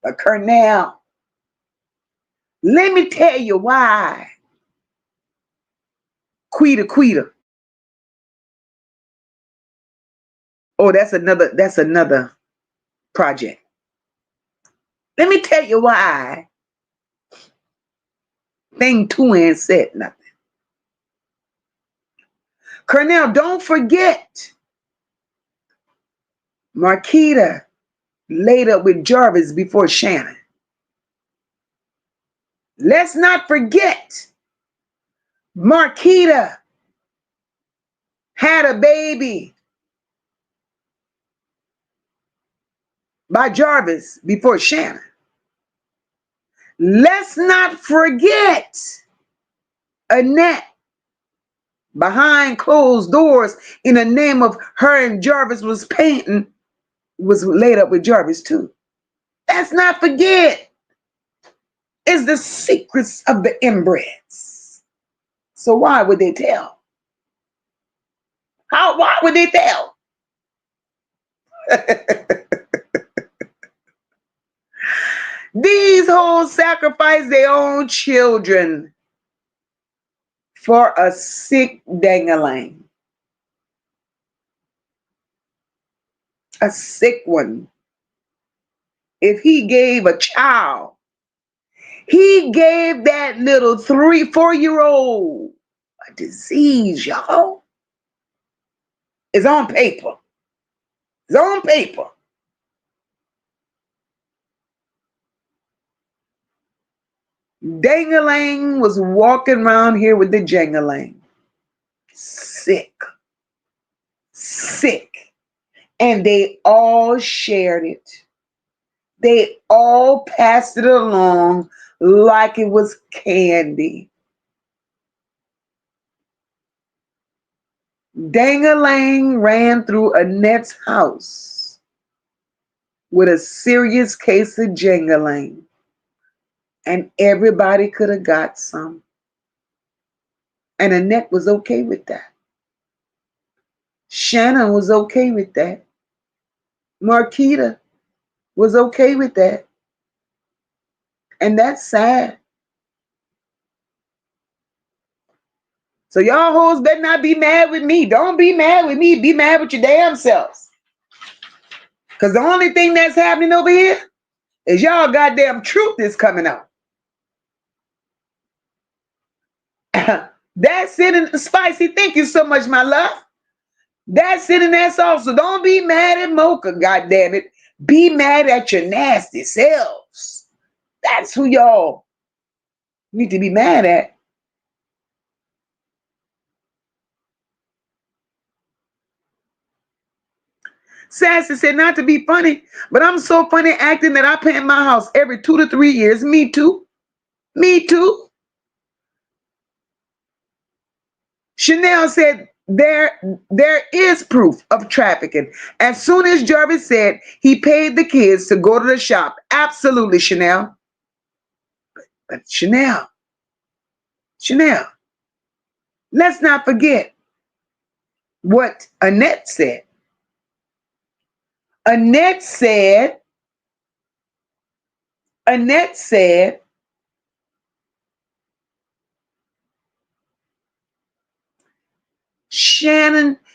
S1: But Cornell, let me tell you why. Quita. Oh, that's another project. Let me tell you why. Thing two ain't said nothing. Cornell, don't forget. Marquita laid up with Jarvis before Shannon. Let's not forget. Marquita had a baby by Jarvis before Shannon. Let's not forget Annette behind closed doors in the name of her and Jarvis was painting was laid up with Jarvis too. Let's not forget. It's the secrets of the inbreds. So why would they tell? Why would they tell? These hoes sacrifice their own children for a sick dangalang. A sick one. If he gave a child, he gave that little 3-4-year-old a disease, y'all. It's on paper. It's on paper. Dangalang was walking around here with the jangalang. Sick. And they all shared it. They all passed it along like it was candy. Dangalang ran through Annette's house with a serious case of jingling, and everybody could have got some. And Annette was okay with that. Shannon was okay with that. Marquita was okay with that. And that's sad. So y'all hoes better not be mad with me. Don't be mad with me. Be mad with your damn selves. Because the only thing that's happening over here is y'all goddamn truth is coming out. That's it and spicy. Thank you so much, my love. That's it and that's all. So don't be mad at Mocha, goddamn it. Be mad at your nasty selves. That's who y'all need to be mad at. Sassy said, not to be funny, but I'm so funny acting that I paint my house every 2 to 3 years. Me too. Me too. Chanel said, there is proof of trafficking. As soon as Jarvis said he paid the kids to go to the shop. Absolutely, Chanel. But Chanel, let's not forget what Annette said. Annette said,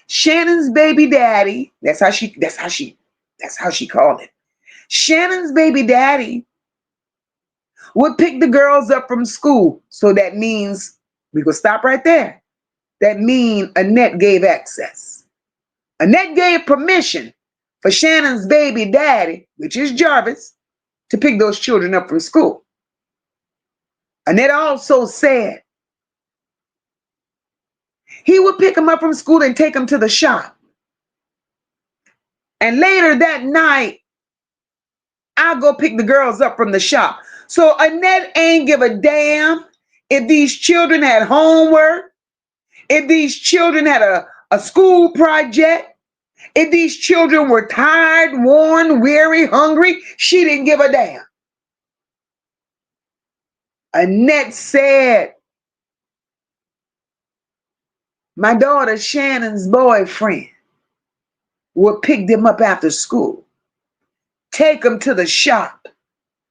S1: Shannon's baby daddy, that's how she called it. Shannon's baby daddy would pick the girls up from school. So that means, we could stop right there. That means Annette gave access. Annette gave permission for Shannon's baby daddy, which is Jarvis, to pick those children up from school. Annette also said he would pick them up from school and take them to the shop. And later that night, I'll go pick the girls up from the shop. So Annette ain't give a damn if these children had homework, if these children had a school project, if these children were tired, worn, weary, hungry. She didn't give a damn. Annette said, my daughter Shannon's boyfriend would pick them up after school, take them to the shop,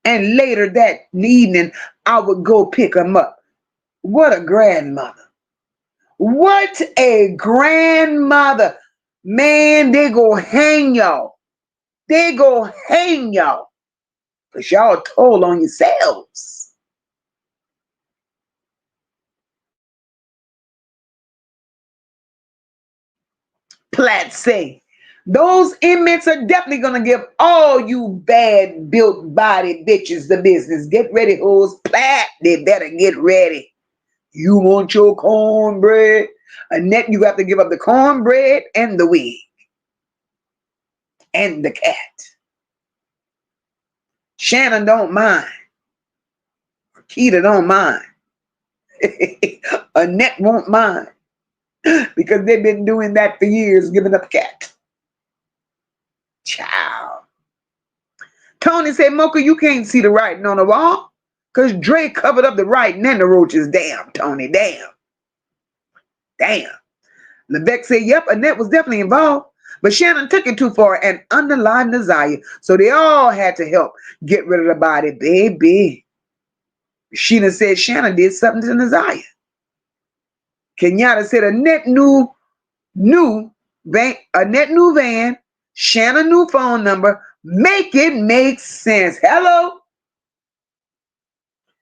S1: and later that evening, I would go pick them up. What a grandmother. What a grandmother. Man, they go hang y'all. They go hang y'all. Because y'all told on yourselves. Platt say, those inmates are definitely going to give all you bad built body bitches the business. Get ready, hoes. Platt, they better get ready. You want your cornbread? Annette, you have to give up the cornbread and the wig. And the cat. Shannon don't mind. Keita don't mind. Annette won't mind. Because they've been doing that for years, giving up cat. Child. Tony said, Mocha, you can't see the writing on the wall. Because Dre covered up the writing and the roaches. Damn, Tony, damn. Damn. Levesque said, yep, Annette was definitely involved. But Shannon took it too far and underlined Nasiah. So they all had to help get rid of the body, baby. Sheena said Shannon did something to Nasiah. Kenyatta said Annette knew van, Shannon new phone number. Make it make sense. Hello?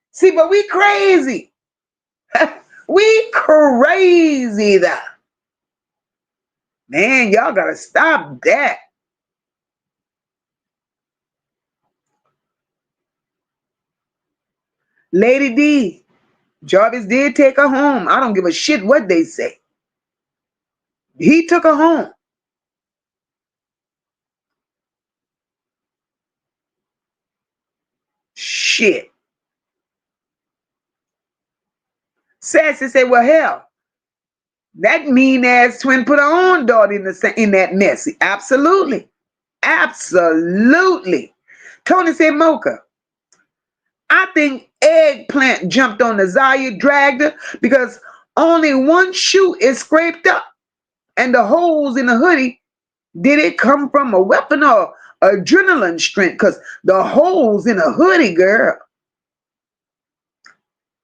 S1: See, but we crazy. We crazy though. Man, y'all gotta stop that. Lady D, Jarvis did take her home. I don't give a shit what they say. He took her home. Shit. Sassy said, well, hell, that mean ass twin put her own daughter in that mess. Absolutely. Absolutely. Tony said, Mocha, I think Eggplant jumped on Nazaya, dragged her because only one shoe is scraped up. And the holes in the hoodie, did it come from a weapon or adrenaline strength? Because the holes in a hoodie, girl,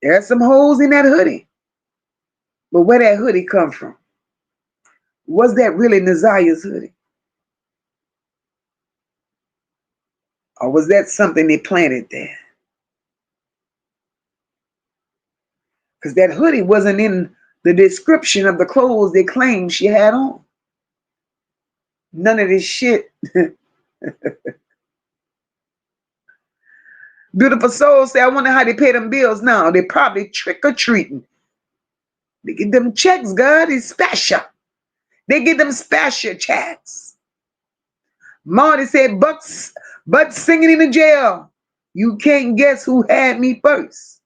S1: there's some holes in that hoodie. But where that hoodie come from? Was that really Nazaya's hoodie? Or was that something they planted there? Because that hoodie wasn't in the description of the clothes they claimed she had on. None of this shit. Beautiful Soul say, I wonder how they pay them bills now. They probably trick-or-treating. They get them checks, God, it's special. They get them special checks. Marty said, Bucks singing in the jail. You can't guess who had me first.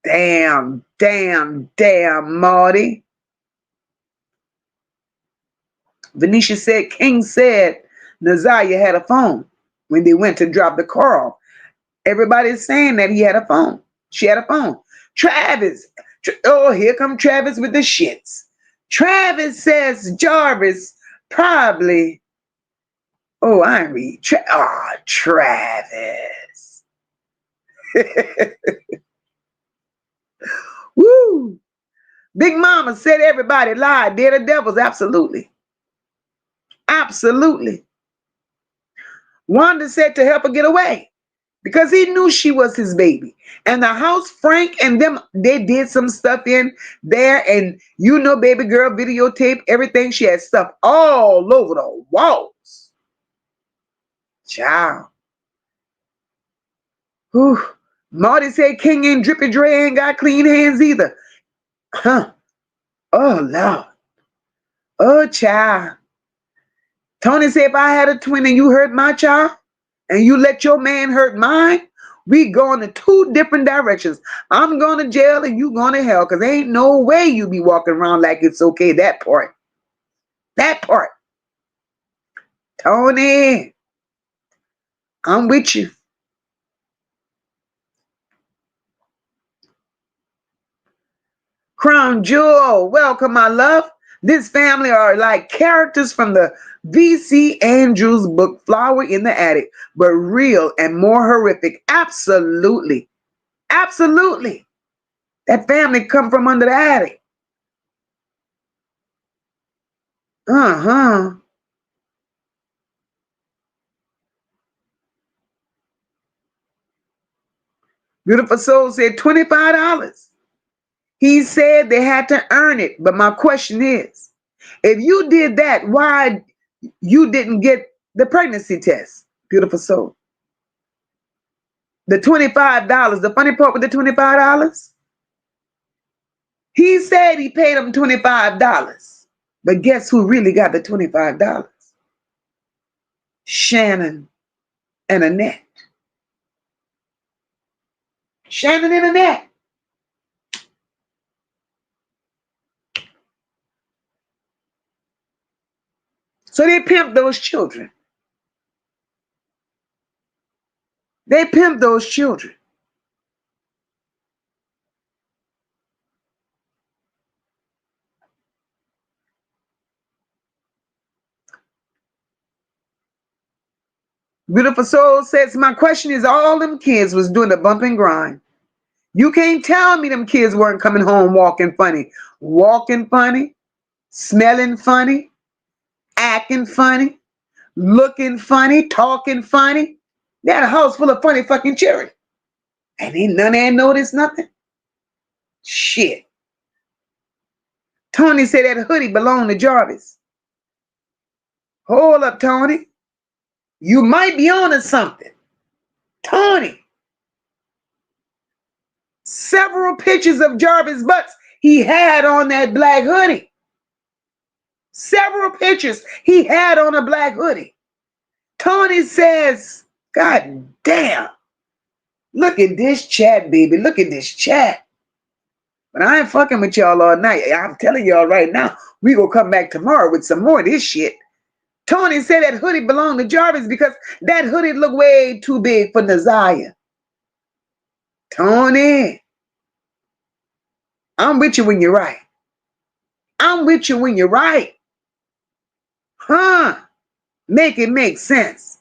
S1: Damn, Marty. Venetia said, King said Nazaya had a phone when they went to drop the car off. Everybody's saying that he had a phone. She had a phone. Travis. Oh, here come Travis with the shits. Travis says Jarvis probably. Oh, I read. Travis. Woo. Big Mama said everybody lied. They're the devils. Absolutely. Absolutely. Wanda said to help her get away because he knew she was his baby. And the house, Frank and them, they did some stuff in there. And you know, baby girl videotape everything. She had stuff all over the walls. Child. Whew. Marty said King and Drippy Dre ain't got clean hands either. Huh. Oh, Lord. Oh, child. Tony said, if I had a twin and you hurt my child and you let your man hurt mine, we going in two different directions. I'm going to jail and you going to hell because ain't no way you be walking around like it's okay. That part. That part. Tony, I'm with you. Crown Jewel, welcome, my love. This family are like characters from the V.C. Andrews book, Flower in the Attic, but real and more horrific. Absolutely. Absolutely. That family come from under the attic. Uh-huh. Beautiful Soul said $25. He said they had to earn it. But my question is, if you did that, why you didn't get the pregnancy test? Beautiful Soul. The $25. The funny part with the $25, he said he paid them $25. But guess who really got the $25? Shannon and Annette. Shannon and Annette. So they pimped those children. They pimped those children. Beautiful Soul says, my question is, all them kids was doing the bump and grind. You can't tell me them kids weren't coming home walking funny. Walking funny, smelling funny, acting funny, looking funny, talking funny. They had a house full of funny fucking children. And ain't none ain't noticed nothing. Shit. Tony said that hoodie belonged to Jarvis. Hold up, Tony. You might be on to something. Tony. Several pictures of Jarvis butts he had on that black hoodie. Several pictures he had on a black hoodie. Tony says, God damn. Look at this chat, baby. Look at this chat. But I ain't fucking with y'all all night. I'm telling y'all right now, we gonna come back tomorrow with some more of this shit. Tony said that hoodie belonged to Jarvis because that hoodie looked way too big for Naziah. Tony, I'm with you when you're right. I'm with you when you're right. Huh? Make it make sense.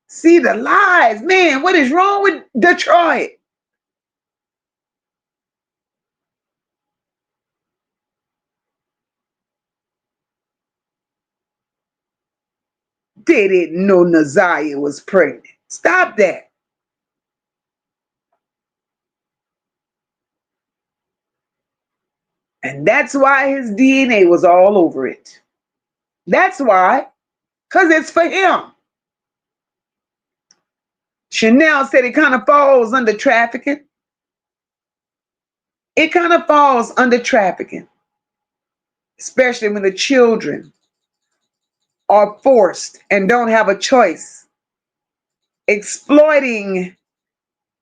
S1: See the lies. Man, what is wrong with Detroit? They didn't know Naziah was pregnant. Stop that. And that's why his DNA was all over it. That's why. Because it's for him. Chanel said it kind of falls under trafficking. It kind of falls under trafficking, especially when the children are forced and don't have a choice, exploiting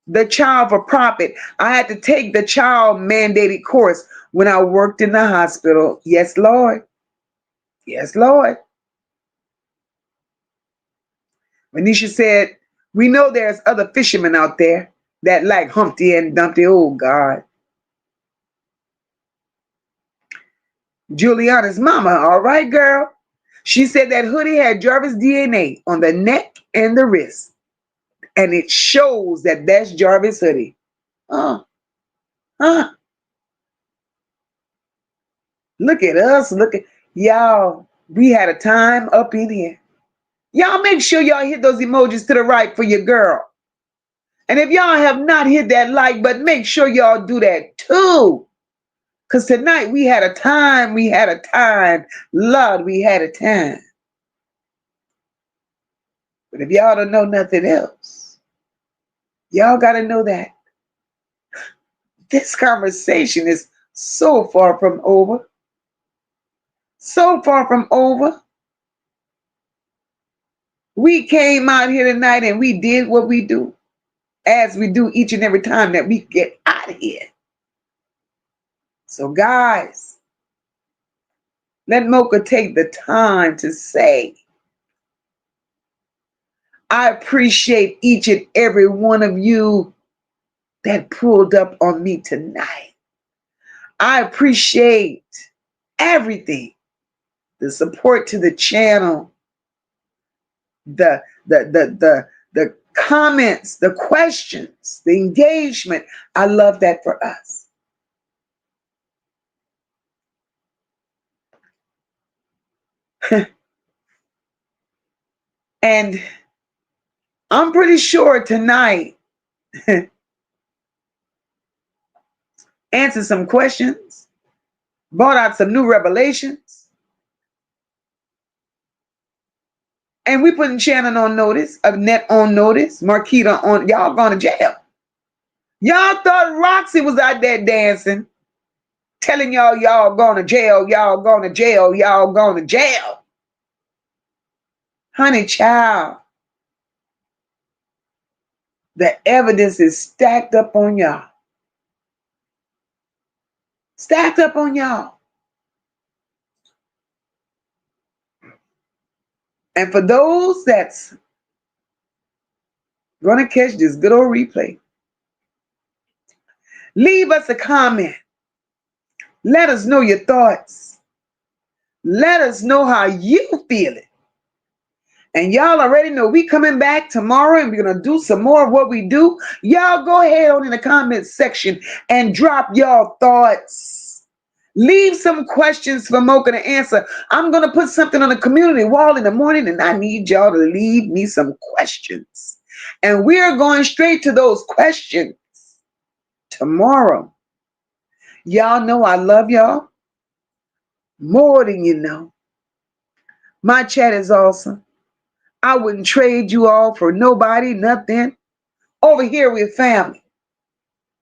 S1: the child for profit. I had to take the child mandated course when I worked in the hospital. Yes, Lord. Yes, Lord. Manisha said, we know there's other fishermen out there that like Humpty and Dumpty. Oh, God. Juliana's mama, all right, girl. She said that hoodie had Jarvis DNA on the neck and the wrist. And it shows that that's Jarvis' hoodie. Huh? Huh? Look at us. Look at y'all. We had a time up in here. Y'all make sure y'all hit those emojis to the right for your girl. And if y'all have not hit that like button, make sure y'all do that too. Because tonight we had a time. We had a time. Lord, we had a time. But if y'all don't know nothing else, y'all got to know that this conversation is so far from over. So far from over. We came out here tonight and we did what we do, as we do each and every time that we get out of here. So guys, let Mocha take the time to say, I appreciate each and every one of you that pulled up on me tonight. I appreciate everything. The support to the channel, the comments, the questions, the engagement. I love that for us. And I'm pretty sure tonight answered some questions, brought out some new revelations, and we putting Shannon on notice, Annette on notice, Marquita on. Y'all going to jail. Y'all thought Roxy was out there dancing, telling y'all going to jail, y'all going to jail, y'all going to jail. Honey child, the evidence is stacked up on y'all. Stacked up on y'all. And for those that's going to catch this good old replay, leave us a comment. Let us know your thoughts. Let us know how you feel it. And y'all already know we coming back tomorrow and we're going to do some more of what we do. Y'all go ahead on in the comments section and drop y'all thoughts. Leave some questions for Mocha to answer. I'm going to put something on the community wall in the morning and I need y'all to leave me some questions. And we're going straight to those questions tomorrow. Y'all know I love y'all more than you know. My chat is awesome. I wouldn't trade you all for nobody, nothing. Over here, we're family.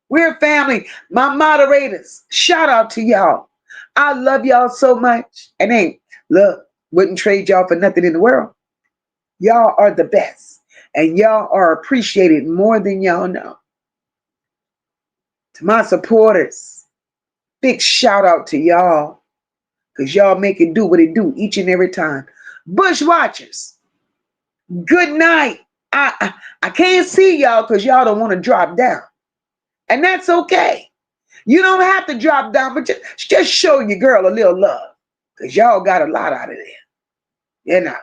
S1: We're family. My moderators, shout out to y'all. I love y'all so much. And look, wouldn't trade y'all for nothing in the world. Y'all are the best. And y'all are appreciated more than y'all know. To my supporters, big shout out to y'all. because y'all make it do what it do each and every time. Bushwatchers, good night. I can't see y'all because y'all don't want to drop down. And that's okay. You don't have to drop down, but just show your girl a little love. Because y'all got a lot out of there. You know.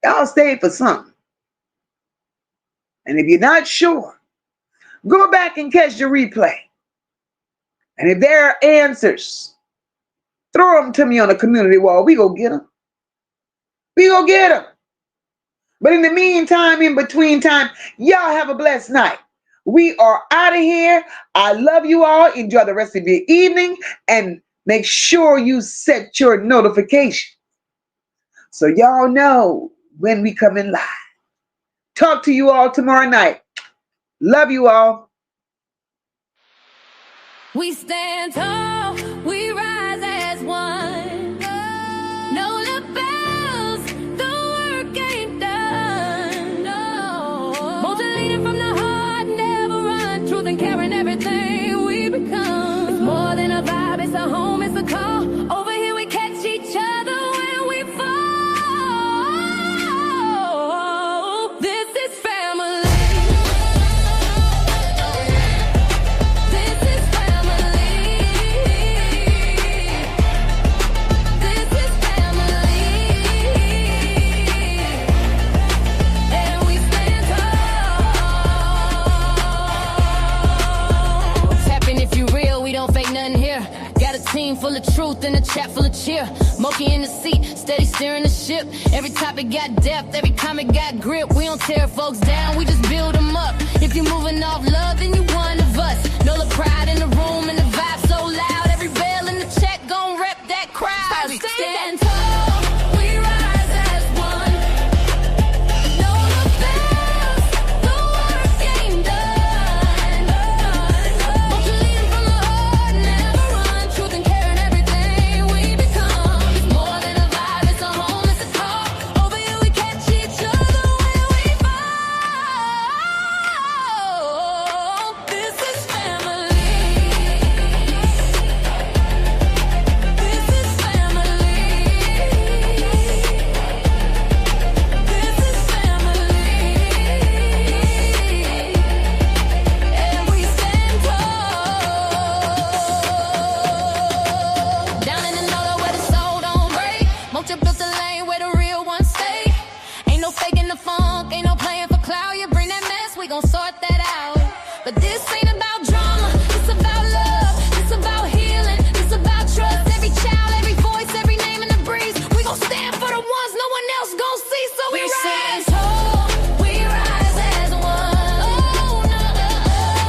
S1: Y'all stayed for something. And if you're not sure, go back and catch the replay. And if there are answers, throw them to me on the community wall. We go get them. We go get them. But in the meantime, in between time, y'all have a blessed night. We are out of here. I love you all. Enjoy the rest of your evening. And make sure you set your notification so y'all know when we come in live. Talk to you all tomorrow night. Love you all.
S2: We stand tall, we rise as one. No lapels, the work ain't done. No. Moca leading from the heart, never run. Truth and care in everything we become. It's more than a vibe, it's a home, it's a call. Over here we catch each other when we fall. This is family. Team full of truth and a chat full of cheer. Moca in the seat, steady steering the ship. Every topic got depth, every comment got grip. We don't tear folks down, we just build them up. If you're moving off love, then you one of us. Know the pride in the room and the vibe so loud. Every bell in the check gon' rep that crowd. We stand tall, we rise as one. Know the bells, the work ain't done. Moca leading from the heart, never run. Truth and care in everything we become. It's more than a vibe, it's a home, it's a call. Over here we catch each other when we fall. This is family. This is family. This is family. And we stand tall. Down in the north where the soul don't break. Moca built the lane where the real ones stay. Ain't no faking the funk, ain't no playing for clout. You bring that mess, we gon' sort that out. But this ain't about drama, it's about love. It's about healing, it's about trust. Every child, every voice, every name in the breeze. We gon' stand for the ones no one else gon' see. So we rise tall, we rise as one. Oh no,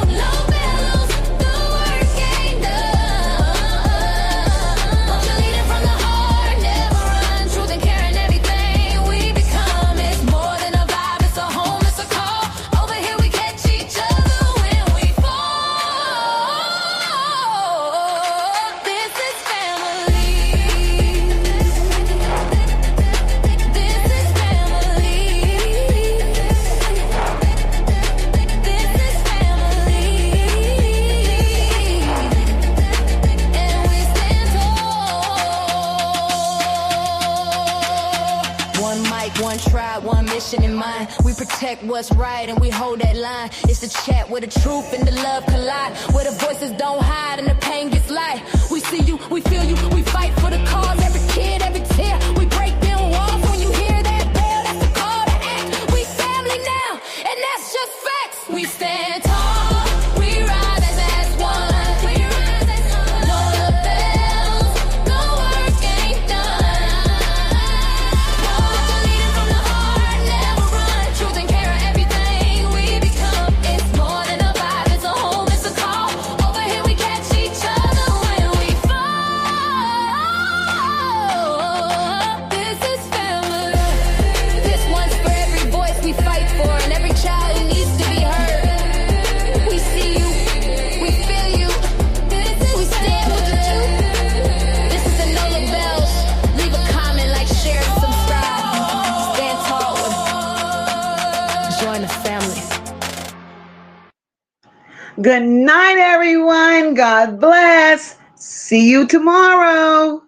S2: no bellows, the work ain't done. Moca leading from the heart, never run. Truth and care in everything we become. It's more than a vibe, it's a home, it's a call. Over here we catch each other when we fall. This is family. This is family. This is family. And we stand tall. One mic, one tribe, one mission in mind. We protect what's right and we hold that line. It's a chat where the truth and the love collide. Where the voices don't hide and the pain gets light. We see you, we feel you, we fight for the cause. Every kid, every tear, we break down walls. When you hear that bell, that's the call to act. We family now, and that's just facts. We stand tall, we rise as one. We rise as one. Know the bells, the work ain't done. Moca leading from the heart, never run. Truth and care in everything we become. It's more than a vibe, it's a home, it's a call. Over here we catch each other when we fall. This is family. This one's for every voice we fight for and every child who needs to be heard. We see you, we feel you. We stand with the truth. This is the Nola Bells. Leave a comment, like, share, and subscribe. Stand tall and join the family.
S1: Good night, everyone. God bless. See you tomorrow.